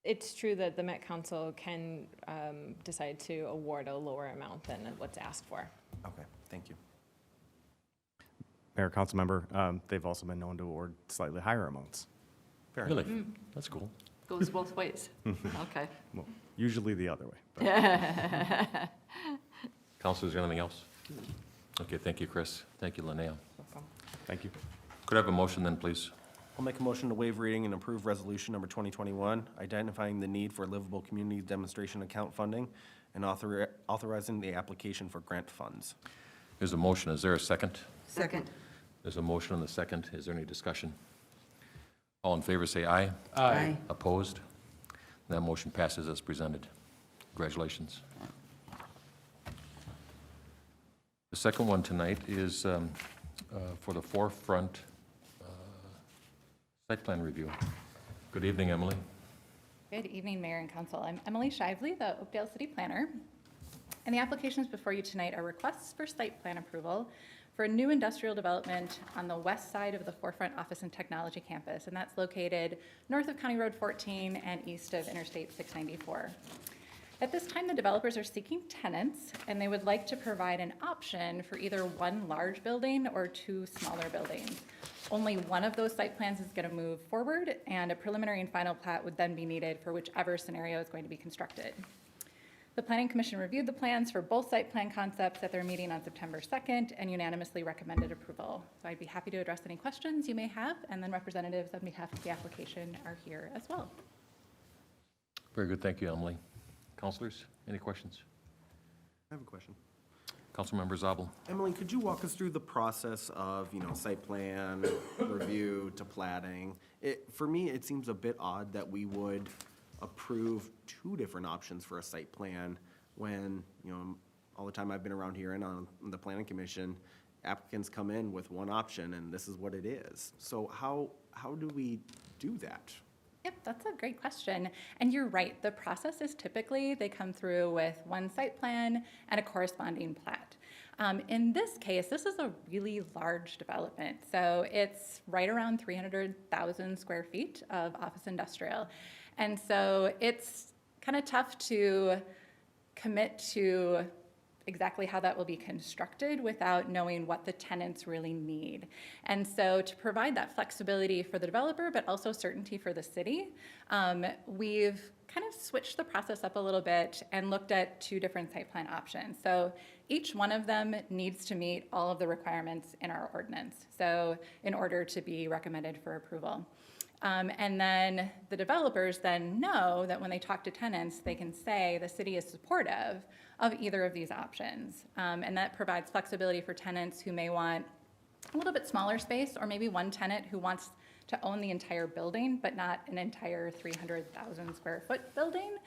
It's true that the Met Council can decide to award a lower amount than what's asked for. Okay, thank you. Mayor, council member, they've also been known to award slightly higher amounts. Fair enough. Really? That's cool. Goes both ways. Okay. Well, usually the other way. But Councilor, is there anything else? Okay, thank you, Chris. Thank you, Linnea. thank you. Could I have a motion then, please? I'll make a motion to waive reading and approve resolution number 2021, identifying the need for livable community demonstration account funding and authorizing the application for grant funds. There's a motion. Is there a second? Second. There's a motion and a second. Is there any discussion? All in favor, say aye. Aye. Opposed? That motion passes as presented. Congratulations. The second one tonight is for the forefront site plan review. Good evening, Emily. Good evening, Mayor and Council. I'm Emily Shively, the Oakdale City Planner. And the applications before you tonight are requests for site plan approval for a new industrial development on the west side of the Forefront Office and Technology Campus, and that's located north of County Road 14 and east of Interstate 694. At this time, the developers are seeking tenants, and they would like to provide an option for either one large building or two smaller buildings. Only one of those site plans is going to move forward, and a preliminary and final plat would then be needed for whichever scenario is going to be constructed. The Planning Commission reviewed the plans for both site plan concepts at their meeting on September 2nd and unanimously recommended approval. So I'd be happy to address any questions you may have, and then representatives on behalf of the application are here as well. Very good. Thank you, Emily. Councilors, any questions? I have a question. Councilmember Zabel. Emily, could you walk us through the process of, site plan review to platting? For me, it seems a bit odd that we would approve two different options for a site plan when, all the time I've been around here and on the planning commission, applicants come in with one option and this is what it is. So how do we do that? Yep, that's a great question. And you're right, the process is typically they come through with one site plan and a corresponding plat. In this case, this is a really large development. So it's right around 300,000 square feet of office industrial. And so it's kind of tough to commit to exactly how that will be constructed without knowing what the tenants really need. And so to provide that flexibility for the developer, but also certainty for the city, we've kind of switched the process up a little bit and looked at two different site plan options. So each one of them needs to meet all of the requirements in our ordinance, so in order to be recommended for approval. And then the developers then know that when they talk to tenants, they can say the city is supportive of either of these options. And that provides flexibility for tenants who may want a little bit smaller space, or maybe one tenant who wants to own the entire building, but not an entire 300,000 square foot building.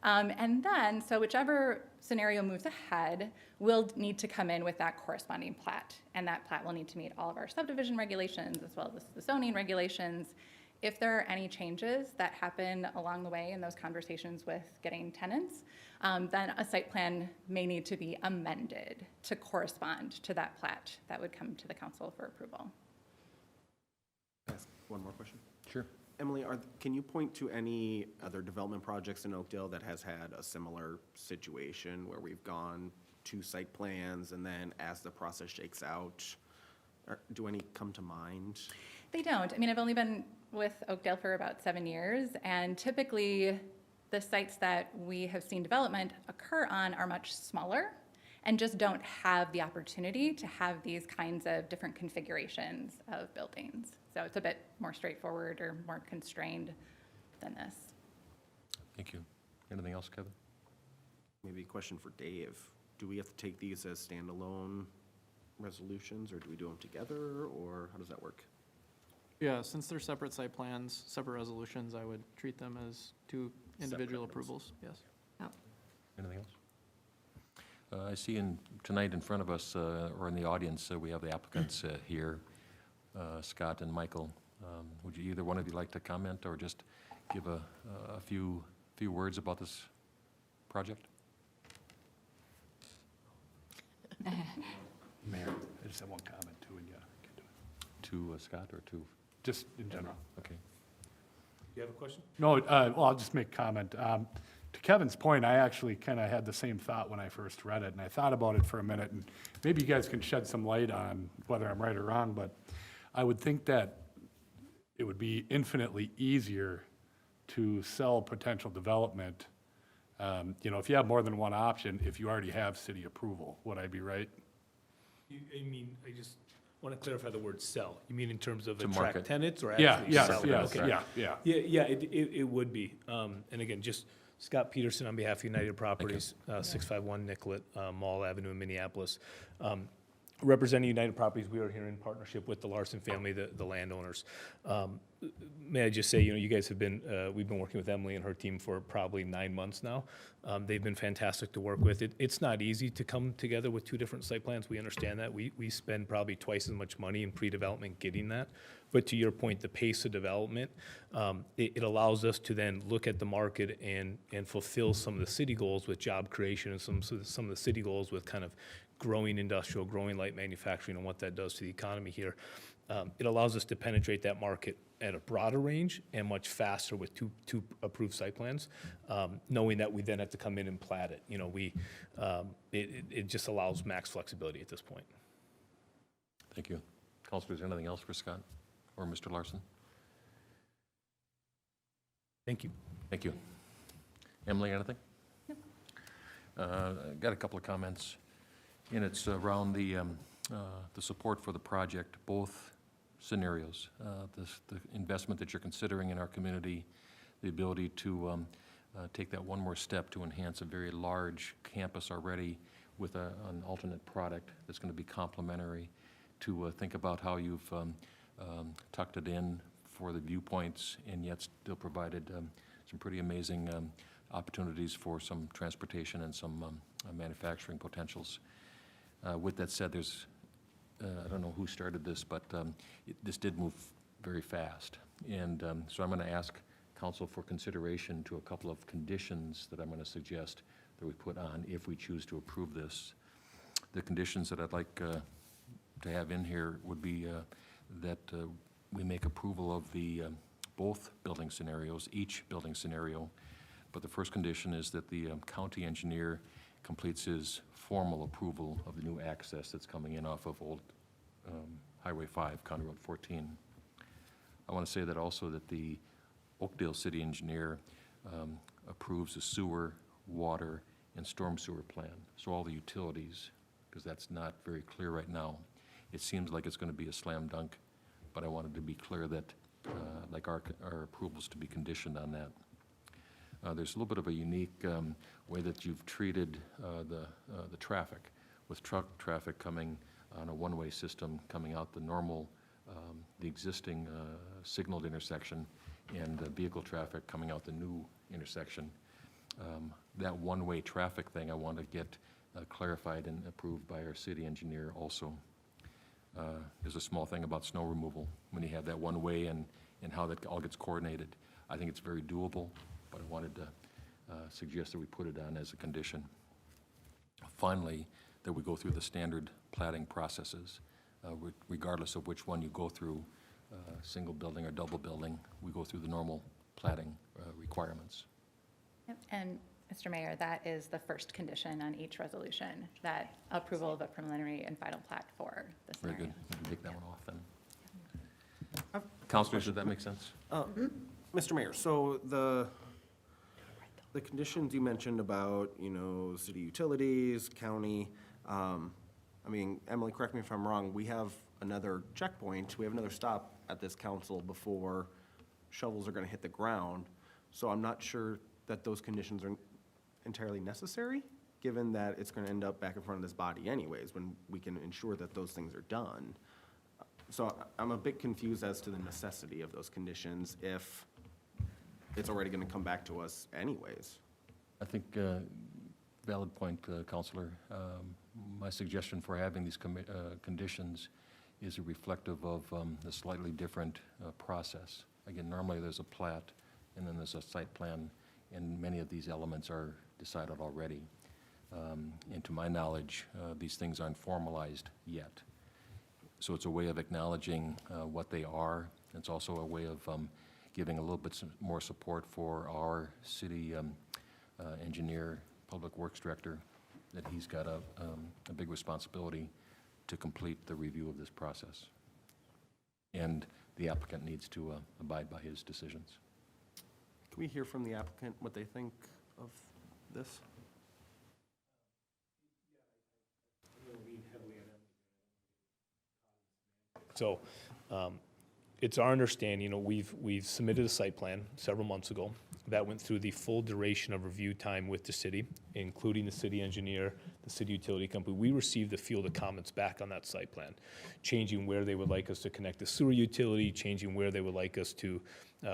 And then, so whichever scenario moves ahead, we'll need to come in with that corresponding plat. And that plat will need to meet all of our subdivision regulations as well as the zoning regulations. If there are any changes that happen along the way in those conversations with getting tenants, then a site plan may need to be amended to correspond to that plat that would come to the council for approval. Can I ask one more question? Sure. Emily, can you point to any other development projects in Oakdale that has had a similar situation where we've gone to site plans and then as the process shakes out, do any come to mind? They don't. I mean, I've only been with Oakdale for about 7 years, and typically the sites that we have seen development occur on are much smaller and just don't have the opportunity to have these kinds of different configurations of buildings. So it's a bit more straightforward or more constrained than this. Thank you. Anything else, Kevin? Maybe a question for Dave. Do we have to take these as standalone resolutions, or do we do them together, or how does that work? Yeah, since they're separate site plans, separate resolutions, I would treat them as two individual Separate approvals, yes. Anything else? I see tonight in front of us, or in the audience, we have the applicants here, Scott and Michael. Would you, either one of you, like to comment or just give a few words about this project? Mayor, I just have one comment too, and yeah, can do it. To Scott or to? Just in general. Okay. You have a question? No, well, I'll just make a comment. To Kevin's point, I actually kind of had the same thought when I first read it, and I thought about it for a minute, and maybe you guys can shed some light on whether I'm right or wrong, but I would think that it would be infinitely easier to sell potential development, you know, if you have more than one option, if you already have city approval. Would I be right? I mean, I just want to clarify the word sell. You mean in terms of To attract market. tenants or Yeah, actually yes, sell them? yes, Okay. yeah. Yeah, it would be. And again, just Scott Peterson on behalf of United Properties, 651 Nicollet Mall Avenue in Minneapolis. Representing United Properties, we are here in partnership with the Larson family, the landowners. May I just say, you know, you guys have been, we've been working with Emily and her team for probably 9 months now. They've been fantastic to work with. It's not easy to come together with 2 different site plans. We understand that. We spend probably twice as much money in pre-development getting that. But to your point, the pace of development, it allows us to then look at the market and fulfill some of the city goals with job creation and some of the city goals with kind of growing industrial, growing light manufacturing, and what that does to the economy here. It allows us to penetrate that market at a broader range and much faster with two approved site plans, knowing that we then have to come in and plat it. You know, it just allows max flexibility at this point. Thank you. Counselor, is there anything else for Scott or Mr. Larson? Thank you. Thank you. Emily, anything? Got a couple of comments, and it's around the support for the project, both scenarios, the investment that you're considering in our community, the ability to take that one more step to enhance a very large campus already with an alternate product that's going to be complementary, to think about how you've tucked it in for the viewpoints and yet still provided some pretty amazing opportunities for some transportation and some manufacturing potentials. With that said, there's I don't know who started this, but this did move very fast. And so I'm going to ask council for consideration to a couple of conditions that I'm going to suggest that we put on if we choose to approve this. The conditions that I'd like to have in here would be that we make approval of the both building scenarios, each building scenario. But the first condition is that the county engineer completes his formal approval of the new access that's coming in off of Old Highway 5, County Road 14. I want to say that also that the Oakdale city engineer approves the sewer, water, and storm sewer plan. So all the utilities, because that's not very clear right now. It seems like it's going to be a slam dunk, but I wanted to be clear that like our approvals to be conditioned on that. There's a little bit of a unique way that you've treated the traffic, with truck traffic coming on a one-way system coming out the normal, the existing signaled intersection, and vehicle traffic coming out the new intersection. That one-way traffic thing I want to get clarified and approved by our city engineer also. There's a small thing about snow removal when you have that one way and how that all gets coordinated. I think it's very doable, but I wanted to suggest that we put it on as a condition. Finally, that we go through the standard platting processes, regardless of which one you go through, single building or double building, we go through the normal platting requirements. Yep. And Mr. Mayor, that is the first condition on each resolution, that approval of a preliminary and final plat for the Very scenario. good. We can take that one off then. Councilors, does that make sense? Mr. Mayor, so the conditions you mentioned about, you know, city utilities, county, I mean, Emily, correct me if I'm wrong, we have another checkpoint, we have another stop at this council before shovels are gonna hit the ground. So I'm not sure that those conditions are entirely necessary, given that it's gonna end up back in front of this body anyways, when we can ensure that those things are done. So I'm a bit confused as to the necessity of those conditions if it's already gonna come back to us anyways. I think, valid point, Counselor. My suggestion for having these conditions is reflective of the slightly different process. Again, normally there's a plat, and then there's a site plan, and many of these elements are decided already. And to my knowledge, these things aren't formalized yet. So it's a way of acknowledging what they are. It's also a way of giving a little bit more support for our city engineer, public works director, that he's got a big responsibility to complete the review of this process. And the applicant needs to abide by his decisions. Can we hear from the applicant what they think of this? So it's our understanding, we've submitted a site plan several months ago that went through the full duration of review time with the city, including the city engineer, the city utility company. We received a field of comments back on that site plan, changing where they would like us to connect the sewer utility, changing where they would like us to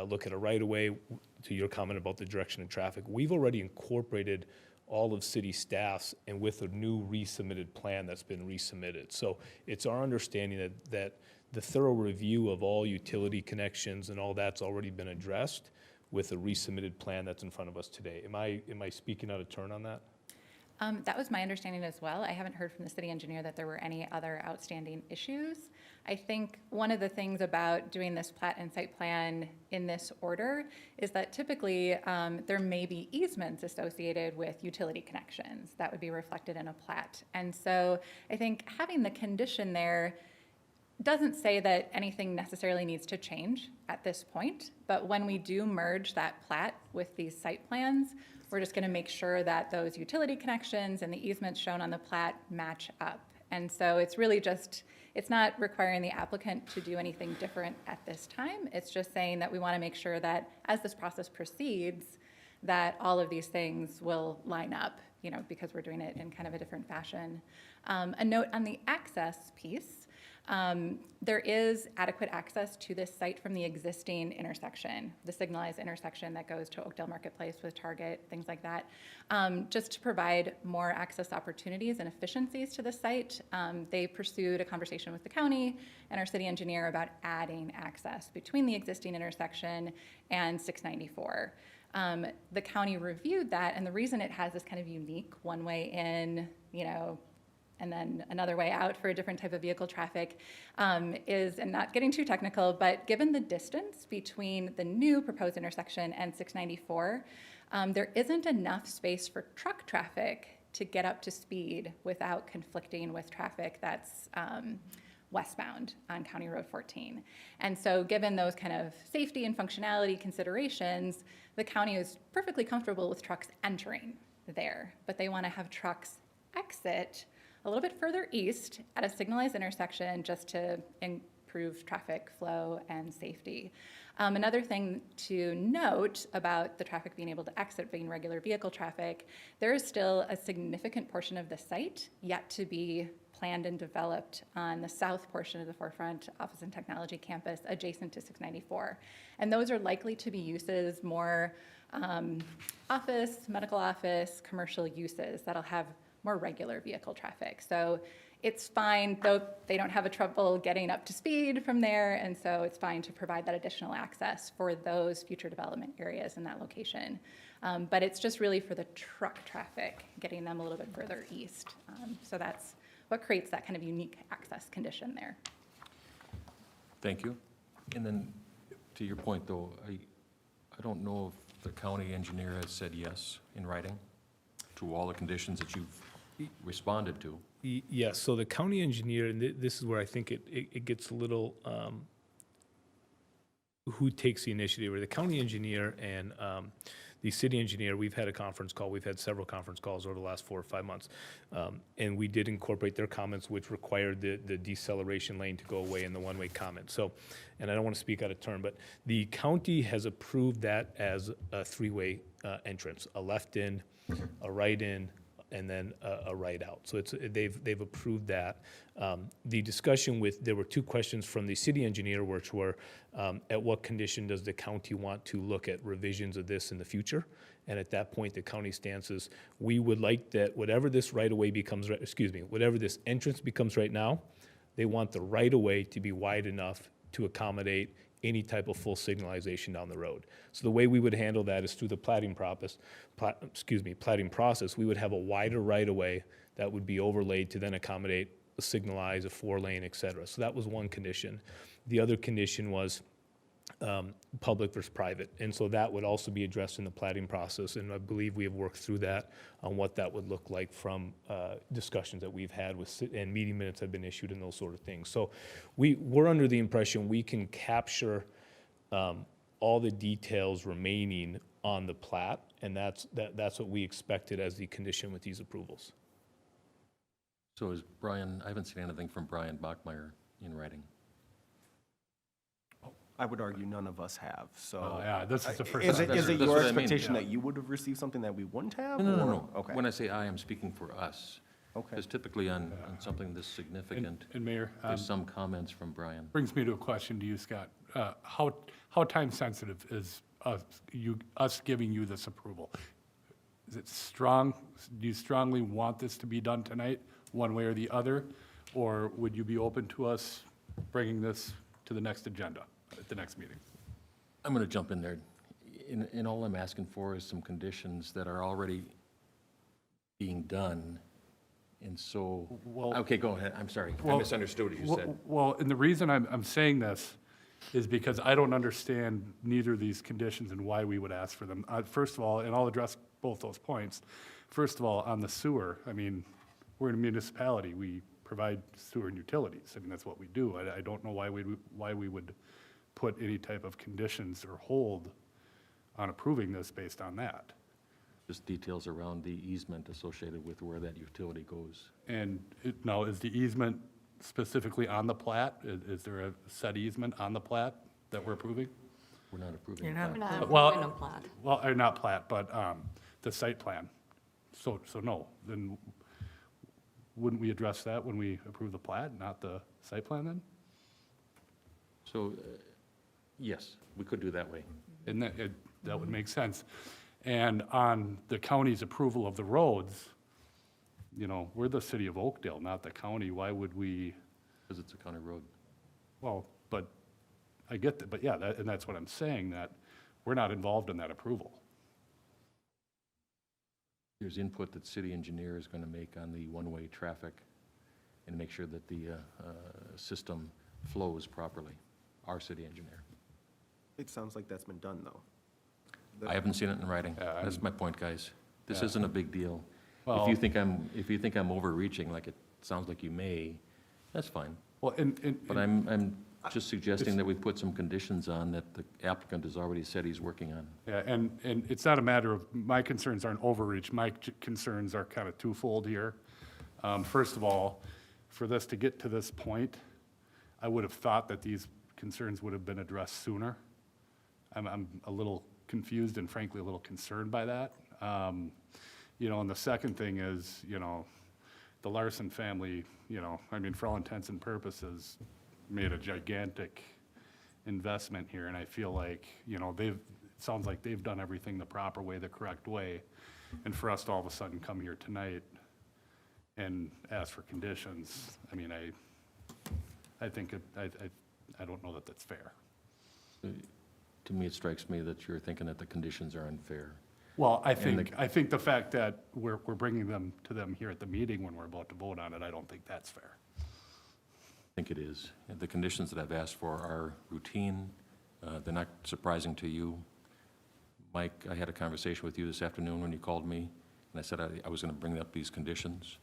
look at a right-of-way, to your comment about the direction of traffic. We've already incorporated all of city staffs and with a new resubmitted plan that's been resubmitted. So it's our understanding that the thorough review of all utility connections and all that's already been addressed with a resubmitted plan that's in front of us today. Am I speaking out of turn on that? That was my understanding as well. I haven't heard from the city engineer that there were any other outstanding issues. I think one of the things about doing this plat and site plan in this order is that typically there may be easements associated with utility connections that would be reflected in a plat. And so I think having the condition there doesn't say that anything necessarily needs to change at this point, but when we do merge that plat with these site plans, we're just gonna make sure that those utility connections and the easements shown on the plat match up. And so it's really just, it's not requiring the applicant to do anything different at this time. It's just saying that we wanna make sure that as this process proceeds, that all of these things will line up, because we're doing it in kind of a different fashion. A note on the access piece, there is adequate access to this site from the existing intersection, the signalized intersection that goes to Oakdale Marketplace with Target, things like that. Just to provide more access opportunities and efficiencies to the site, they pursued a conversation with the county and our city engineer about adding access between the existing intersection and 694. The county reviewed that, and the reason it has this kind of unique one-way in, and then another way out for a different type of vehicle traffic is, and not getting too technical, but given the distance between the new proposed intersection and 694, there isn't enough space for truck traffic to get up to speed without conflicting with traffic that's westbound on County Road 14. And so given those kind of safety and functionality considerations, the county is perfectly comfortable with trucks entering there, but they want to have trucks exit a little bit further east at a signalized intersection just to improve traffic flow and safety. Another thing to note about the traffic being able to exit being regular vehicle traffic, there is still a significant portion of the site yet to be planned and developed on the south portion of the Forefront Office and Technology Campus adjacent to 694. And those are likely to be uses more office, medical office, commercial uses that'll have more regular vehicle traffic. So it's fine, though they don't have a trouble getting up to speed from there, and so it's fine to provide that additional access for those future development areas in that location. But it's just really for the truck traffic, getting them a little bit further east. So that's what creates that kind of unique access condition there. Thank you. And then, to your point, though, I don't know if the county engineer has said yes in writing to all the conditions that you've responded to. Yes, so the county engineer, and this is where I think it gets a little, who takes the initiative, or the county engineer and the city engineer. We've had a conference call, we've had several conference calls over the last 4 or 5 months, and we did incorporate their comments, which required the deceleration lane to go away in the one-way comment. So, and I don't want to speak out of turn, but the county has approved that as a three-way entrance, a left in, a right in, and then a right out. So they've approved that. The discussion there were 2 questions from the city engineer, which were, at what condition does the county want to look at revisions of this in the future? And at that point, the county stance is, we would like that whatever this right-of-way becomes, whatever this entrance becomes right now, they want the right-of-way to be wide enough to accommodate any type of full signalization down the road. So the way we would handle that is through the plating process, we would have a wider right-of-way that would be overlaid to then accommodate a signalized, a 4-lane, et cetera. So that was one condition. The other condition was public versus private. And so that would also be addressed in the plating process, and I believe we have worked through that on what that would look like from discussions that we've had with, and meeting minutes have been issued and those sort of things. So we're under the impression we can capture all the details remaining on the plat, and that's what we expected as the condition with these approvals. So is Brian, I haven't seen anything from Brian Bachmeyer in writing. I would argue none of us have, so. Oh, yeah, this is the first Is time. it That's your what I mean, expectation yeah. that you would have received something that we wouldn't have? No. or- Okay. When I say I, I'm speaking for us. Okay. Because typically on something this significant, And Mayor, there's some comments from Brian. brings me to a question to you, Scott. How time sensitive is us giving you this approval? Is it strong, do you strongly want this to be done tonight, one way or the other? Or would you be open to us bringing this to the next agenda, at the next meeting? I'm going to jump in there. And all I'm asking for is some conditions that are already being done. And so, Well- okay, go ahead. I'm sorry. I Well, misunderstood what you said. Well, and the reason I'm saying this is because I don't understand neither of these conditions and why we would ask for them. First of all, and I'll address both those points. First of all, on the sewer, I mean, we're in a municipality, we provide sewer and utilities. I mean, that's what we do. I don't know why we would put any type of conditions or hold on approving this based on that. Just details around the easement associated with where that utility goes. And now, is the easement specifically on the plat? Is there a set easement on the plat that we're approving? We're not approving. You're the not plat. Not Well- approving a plat. Well, or not plat, but the site plan. So no, then wouldn't we address that when we approve the plat, not the site plan then? So, yes, we could do that way. And that would make sense. And on the county's approval of the roads, you know, we're the city of Oakdale, not the county. Why would we, Because it's a county road. well, but I get that, but yeah, and that's what I'm saying, that we're not involved in that approval. There's input that city engineer is going to make on the one-way traffic and make sure that the system flows properly, our city engineer. It sounds like that's been done, though. I haven't seen it in writing. Yeah, That's my point, guys. This Yeah. isn't a big deal. Well- If you think I'm overreaching, like it sounds like you may, that's fine. Well, But I'm just suggesting that we put some conditions on that the applicant has already said he's working on. Yeah, and it's not a matter of, my concerns aren't overreach, my concerns are kind of twofold here. First of all, for this to get to this point, I would have thought that these concerns would have been addressed sooner. I'm a little confused and frankly a little concerned by that. You know, and the second thing is, you know, the Larson family, you know, I mean, for all intents and purposes, made a gigantic investment here, and I feel like, you know, it sounds like they've done everything the proper way, the correct way, and for us to all of a sudden come here tonight and ask for conditions, I mean, I think, I don't know that that's fair. To me, it strikes me that you're thinking that the conditions are unfair. Well, I And think the fact that we're bringing them to them here at the meeting when we're about to vote on it, I don't think that's fair. I think it is. The conditions that I've asked for are routine. They're not surprising to you. Mike, I had a conversation with you this afternoon when you called me, and I said I was going to bring up these conditions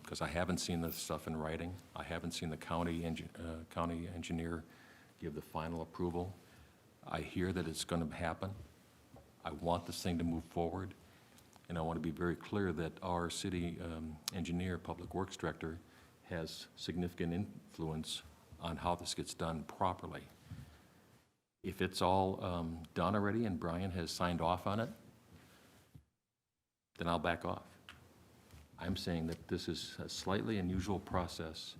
because I haven't seen this stuff in writing. I haven't seen the county engineer give the final approval. I hear that it's going to happen. I want this thing to move forward, and I want to be very clear that our city engineer, public works director, has significant influence on how this gets done properly. If it's all done already and Brian has signed off on it, then I'll back off. I'm saying that this is a slightly unusual process,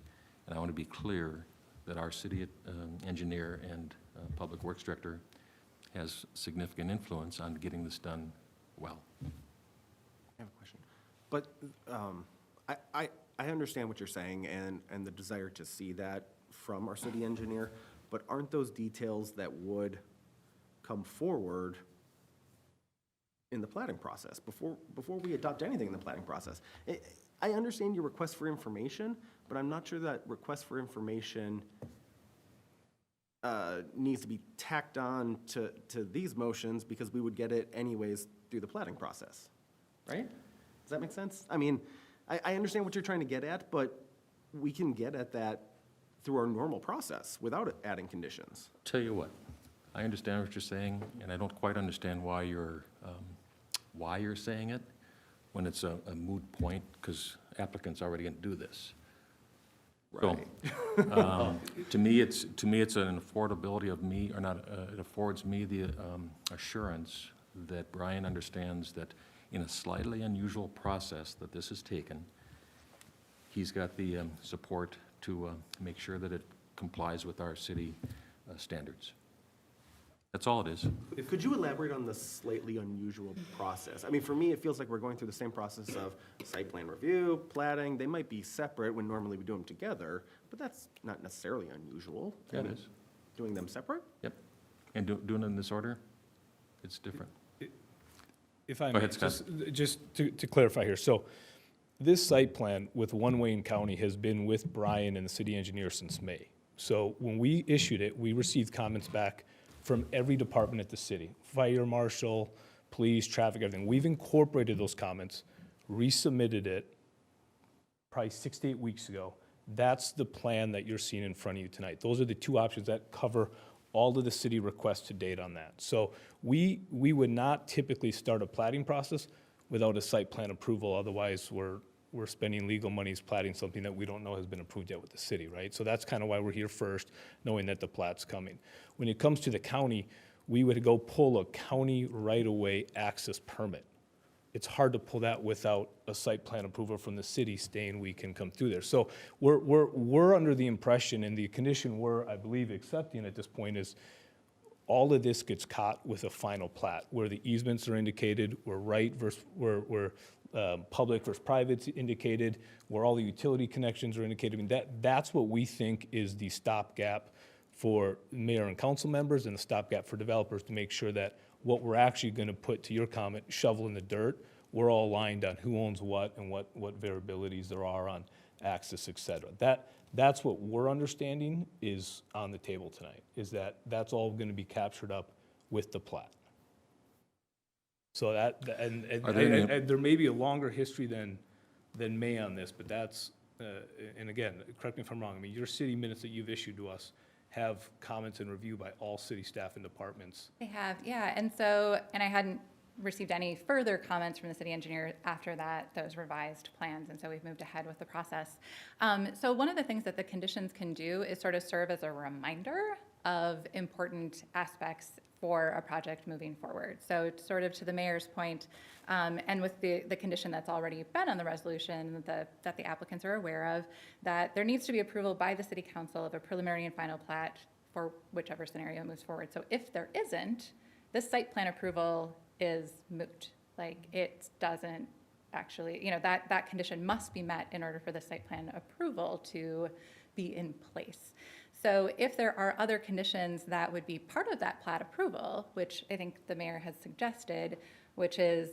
and I want to be clear that our city engineer and public works director has significant influence on getting this done well. I have a question. But I understand what you're saying and the desire to see that from our city engineer, but aren't those details that would come forward in the planning process, before we adopt anything in the planning process? I understand your request for information, but I'm not sure that request for information needs to be tacked on to these motions because we would get it anyways through the plating process, right? Does that make sense? I mean, I understand what you're trying to get at, but we can get at that through our normal process without adding conditions. Tell you what, I understand what you're saying, and I don't quite understand why you're saying it when it's a moot point, because applicants already going to do this. So, to me, it's an affordability of me, or not, it affords me the assurance that Brian understands that in a slightly unusual process that this has taken, he's got the support to make sure that it complies with our city standards. That's all it is. Could you elaborate on the slightly unusual process? I mean, for me, it feels like we're going through the same process of site plan review, platting. They might be separate when normally we do them together, but that's not necessarily unusual. Yeah, it I mean, is. Doing them separate? Yep. And doing it in this order, it's different. If I Go may, ahead, Scott. just to clarify here, so this site plan with One Wayne County has been with Brian and the city engineer since May. So when we issued it, we received comments back from every department at the city, fire marshal, police, traffic, everything. We've incorporated those comments, resubmitted it probably 6 to 8 weeks ago. That's the plan that you're seeing in front of you tonight. Those are the two options that cover all of the city requests to date on that. So we would not typically start a platting process without a site plan approval. Otherwise, we're spending legal monies platting something that we don't know has been approved yet with the city, right? So that's kind of why we're here first, knowing that the plat's coming. When it comes to the county, we would go pull a county right-of-way access permit. It's hard to pull that without a site plan approval from the city saying we can come through there. So we're under the impression, and the condition we're, I believe, accepting at this point is all of this gets caught with a final plat, where the easements are indicated, where right versus, where public versus private's indicated, where all the utility connections are indicated. I mean, that's what we think is the stopgap for mayor and council members and the stopgap for developers to make sure that what we're actually going to put, to your comment, shovel in the dirt, we're all aligned on who owns what and what variabilities there are on access, et cetera. That's what we're understanding is on the table tonight, is that that's all going to be captured up with the plat. So and there may be a longer history than May on this, but that's, and again, correct me if I'm wrong, I mean, your city minutes that you've issued to us have comments and review by all city staff and departments. They have, yeah, and I hadn't received any further comments from the city engineer after that, those revised plans, and so we've moved ahead with the process. So one of the things that the conditions can do is sort of serve as a reminder of important aspects for a project moving forward. So sort of to the mayor's point, and with the condition that's already been on the resolution that the applicants are aware of, that there needs to be approval by the city council of a preliminary and final plat for whichever scenario moves forward. So if there isn't, this site plan approval is moot. Like, it doesn't actually, that condition must be met in order for the site plan approval to be in place. So if there are other conditions that would be part of that plat approval, which I think the mayor has suggested, which is,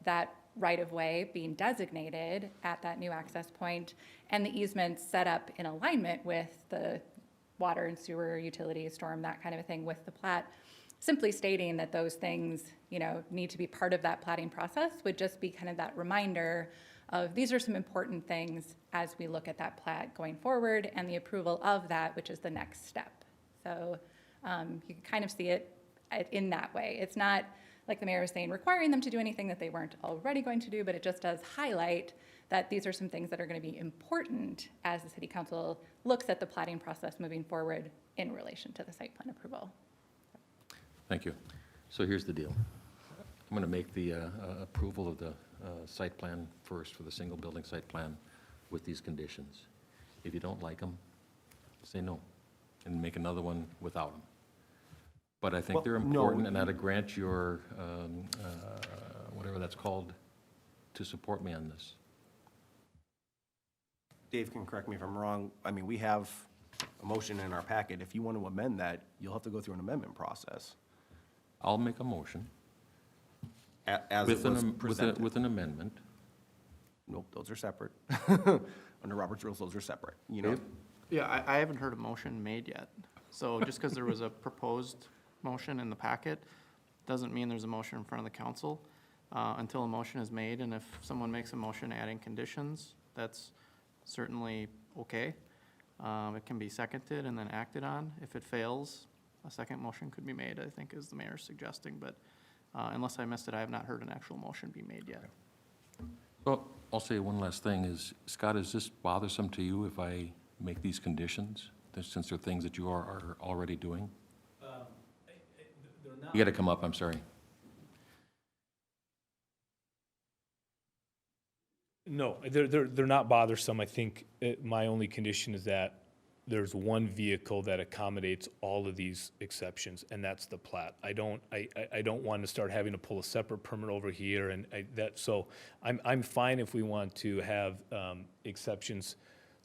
that right-of-way being designated at that new access point and the easement set up in alignment with the water and sewer, utility, storm, that kind of a thing with the plat, simply stating that those things, need to be part of that platting process would just be kind of that reminder of these are some important things as we look at that plat going forward and the approval of that, which is the next step. So you can kind of see it in that way. It's not, like the mayor was saying, requiring them to do anything that they weren't already going to do, but it just does highlight that these are some things that are going to be important as the city council looks at the platting process moving forward in relation to the site plan approval. Thank you. So here's the deal. I'm going to make the approval of the site plan first for the single building site plan with these conditions. If you don't like them, say no and make another one without them. But I think Well, they're no. important, and I'd grant your, whatever that's called, to support me on this. Dave can correct me if I'm wrong. I mean, we have a motion in our packet. If you want to amend that, you'll have to go through an amendment process. I'll make a motion As it was presented. with an amendment. Nope, those are separate. Under Robert's rules, those are separate, Yeah, I haven't heard a motion made yet. So just because there was a proposed motion in the packet, doesn't mean there's a motion in front of the council until a motion is made. And if someone makes a motion adding conditions, that's certainly okay. It can be seconded and then acted on. If it fails, a second motion could be made, I think, as the mayor's suggesting. But unless I missed it, I have not heard an actual motion be made yet. Well, I'll say one last thing is, Scott, is this bothersome to you if I make these conditions, since they're things that you are already doing? You got to come up, I'm sorry. No, they're not bothersome. I think my only condition is that there's one vehicle that accommodates all of these exceptions, and that's the plat. I don't want to start having to pull a separate permit over here, and so I'm fine if we want to have exceptions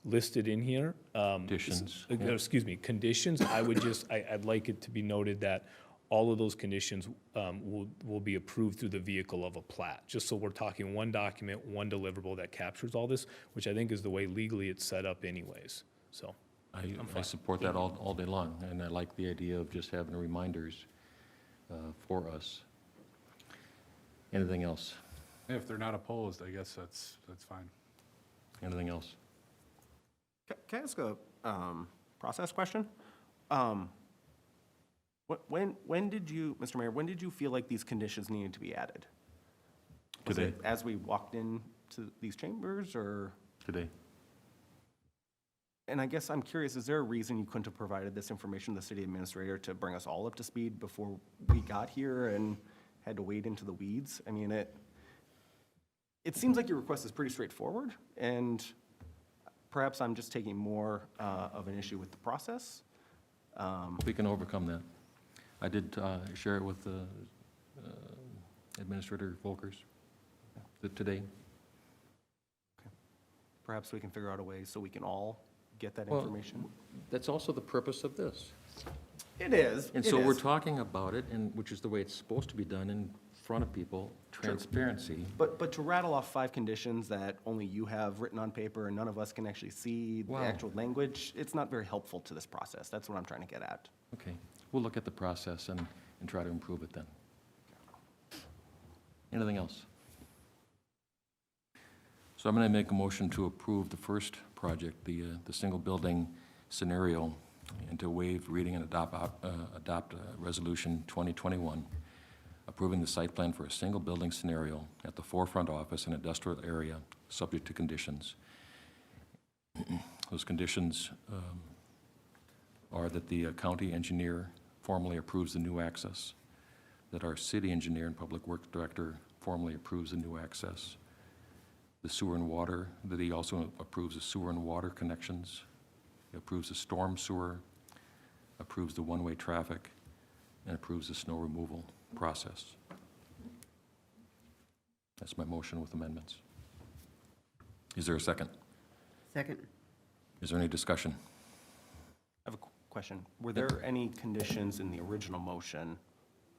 listed in here. Conditions, yeah. Excuse me, conditions. I would I'd like it to be noted that all of those conditions will be approved through the vehicle of a plat, just so we're talking one document, one deliverable that captures all this, which I think is the way legally it's set up anyways, so. I support that all day long, and I like the idea of just having reminders for us. Anything else? If they're not opposed, I guess that's fine. Anything else? Can I ask a process question? When did you, Mr. Mayor, when did you feel like these conditions needed to be added? Was Today. it as we walked into these chambers, or? Today. And I guess I'm curious, is there a reason you couldn't have provided this information to the city administrator to bring us all up to speed before we got here and had to wade into the weeds? I mean, it seems like your request is pretty straightforward, and perhaps I'm just taking more of an issue with the process. We can overcome that. I did share it with Administrator Volkers today. Perhaps we can figure out a way so we can all get that Well, information. That's also the purpose of this. It is. And so we're talking about it, and which is the way it's supposed to be done in front of people, transparency. But to rattle off 5 conditions that only you have written on paper and none of us can actually see the Wow. actual language, it's not very helpful to this process. That's what I'm trying to get at. Okay, we'll look at the process and try to improve it then. Anything else? So I'm going to make a motion to approve the first project, the single building scenario, and to waive reading and adopt Resolution 2021, approving the site plan for a single building scenario at the forefront office and industrial area, subject to conditions. Those conditions are that the county engineer formally approves the new access, that our city engineer and public works director formally approves the new access, the sewer and water, that he also approves the sewer and water connections, he approves the storm sewer, approves the one-way traffic, and approves the snow removal process. That's my motion with amendments. Is there a second? Second. Is there any discussion? I have a question. Were there any conditions in the original motion?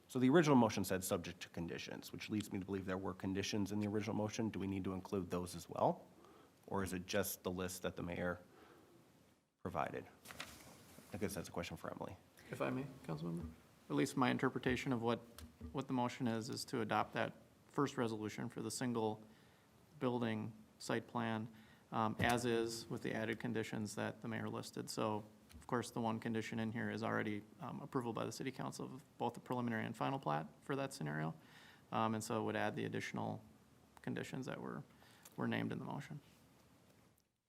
So the original motion said subject to conditions, which leads me to believe there were conditions in the original motion. Do we need to include those as well? Or is it just the list that the mayor provided? I guess that's a question for Emily. If I may, Councilmember? At least my interpretation of what the motion is to adopt that first resolution for the single building site plan as is with the added conditions that the mayor listed. So, of course, the one condition in here is already approval by the city council of both the preliminary and final plat for that scenario. And so it would add the additional conditions that were named in the motion.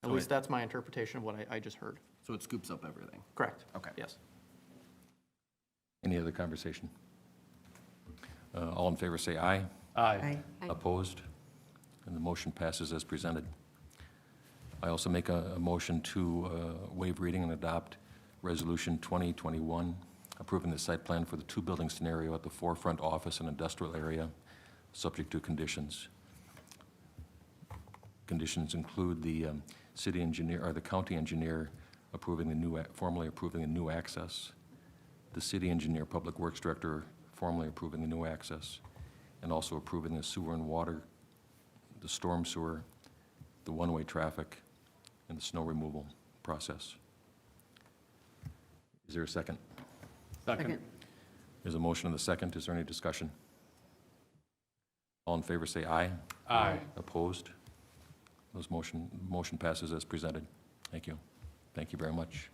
At least that's my interpretation of what I just heard. So it scoops up everything? Correct. Okay. Yes. Any other conversation? All in favor say aye. Aye. Opposed? And the motion passes as presented. I also make a motion to waive reading and adopt Resolution 2021, approving the site plan for the two-building scenario at the forefront office and industrial area, subject to conditions. Conditions include the city engineer, or the county engineer approving the new, formally approving the new access, the city engineer, public works director formally approving the new access, and also approving the sewer and water, the storm sewer, the one-way traffic, and the snow removal process. Is there a second? Second. There's a motion and a second. Is there any discussion? All in favor say aye. Aye. Opposed? Those motion passes as presented. Thank you. Thank you very much.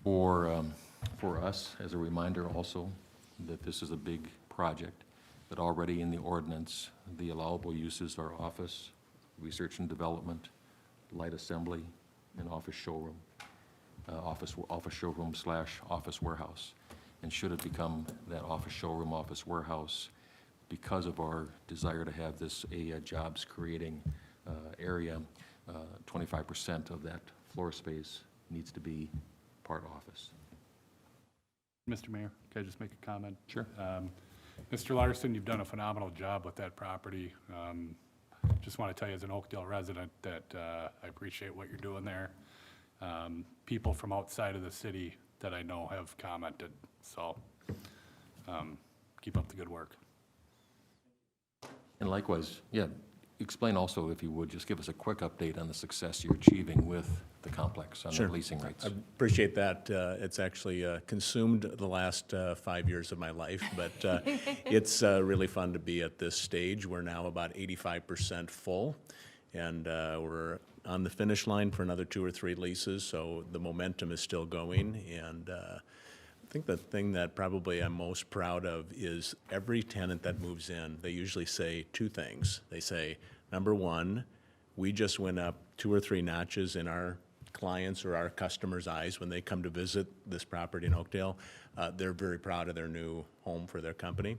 For us, as a reminder also, that this is a big project, but already in the ordinance, the allowable uses are office, research and development, light assembly, and office showroom. Office showroom / office warehouse. And should it become that office showroom, office warehouse, because of our desire to have this a jobs creating area, 25% of that floor space needs to be part office. Mr. Mayor, can I just make a comment? Sure. Mr. Larson, you've done a phenomenal job with that property. Just want to tell you as an Oakdale resident that I appreciate what you're doing there. People from outside of the city that I know have commented, so keep up the good work. And likewise, yeah, explain also, if you would, just give us a quick update on the success you're achieving with the complex on the Sure. leasing rates. I appreciate that. It's actually consumed the last 5 years of my life, but it's really fun to be at this stage. We're now about 85% full, and we're on the finish line for another 2 or 3 leases, so the momentum is still going. And I think the thing that probably I'm most proud of is every tenant that moves in, they usually say 2 things. They say, number one, we just went up 2 or 3 notches in our clients' or our customers' eyes when they come to visit this property in Oakdale. They're very proud of their new home for their company.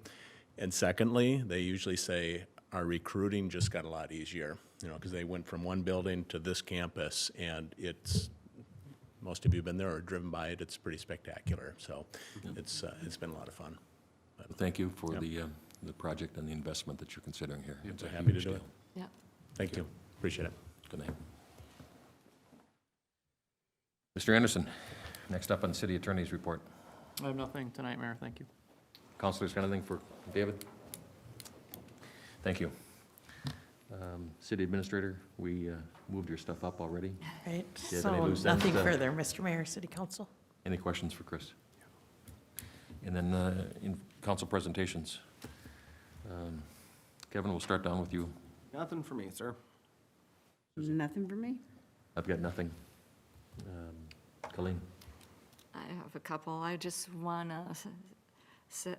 And secondly, they usually say, our recruiting just got a lot easier, because they went from one building to this campus, and it's, most of you have been there or driven by it, it's pretty spectacular. So it's been a lot of fun. Thank you for Yep. the project and the investment that you're considering here. It's a Happy to huge do deal. it. Yeah. Thank you. Appreciate it. Good night. Mr. Anderson, next up on the city attorney's report. I have nothing tonight, Mayor, thank you. Counselors, got anything for David? Thank you. City administrator, we moved your stuff up already. Right, Do you have any so loose ends, nothing further, Mr. Mayor, City Council. Any questions for Chris? And then in council presentations. Kevin, we'll start down with you. Nothing for me, sir. Nothing for me? I've got nothing. Colleen? I have a couple. I just want to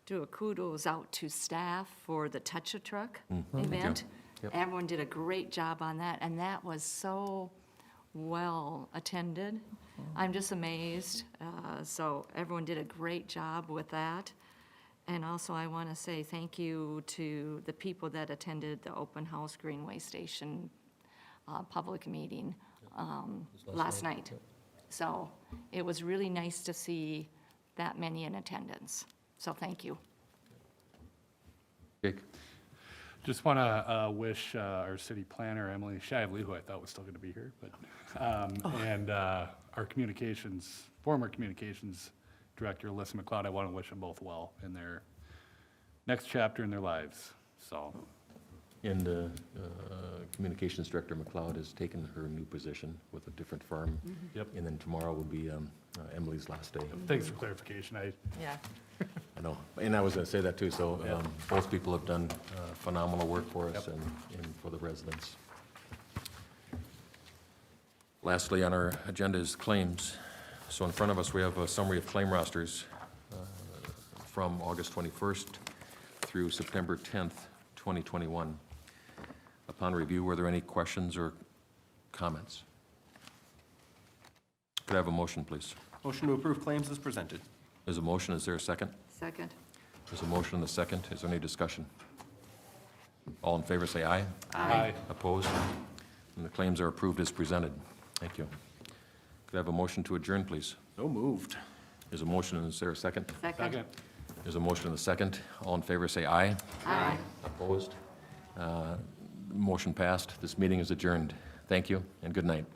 do a kudos out to staff for the Touch a Truck Thank you. event. Yep. Everyone did a great job on that, and that was so well attended. I'm just amazed. So everyone did a great job with that. And also, I want to say thank you to the people that attended the open house Greenway Station public meeting last night. So it was really nice to see that many in attendance. So thank you. Jake? Just want to wish our city planner, Emily Shively, who I thought was still going to be here, but, and our former communications director, Alyssa MacLeod, I want to wish them both well in their next chapter in their lives, so. And Communications Director MacLeod has taken her new position with a different firm. Yep. And then tomorrow will be Emily's last day. Thanks for clarification. Yeah. I know, and I was going to say that too, so both people have done phenomenal work for us and for the residents. Lastly, on our agenda is claims. So in front of us, we have a summary of claim rosters from August 21st through September 10th, 2021. Upon review, were there any questions or comments? Could I have a motion, please? Motion to approve claims is presented. There's a motion, is there a second? Second. There's a motion and a second. Is there any discussion? All in favor, say aye. Aye. Opposed? And the claims are approved as presented. Thank you. Could I have a motion to adjourn, please? So moved. There's a motion, and is there a second? Second. There's a motion and a second. All in favor, say aye. Aye. Opposed? Motion passed. This meeting is adjourned. Thank you, and good night.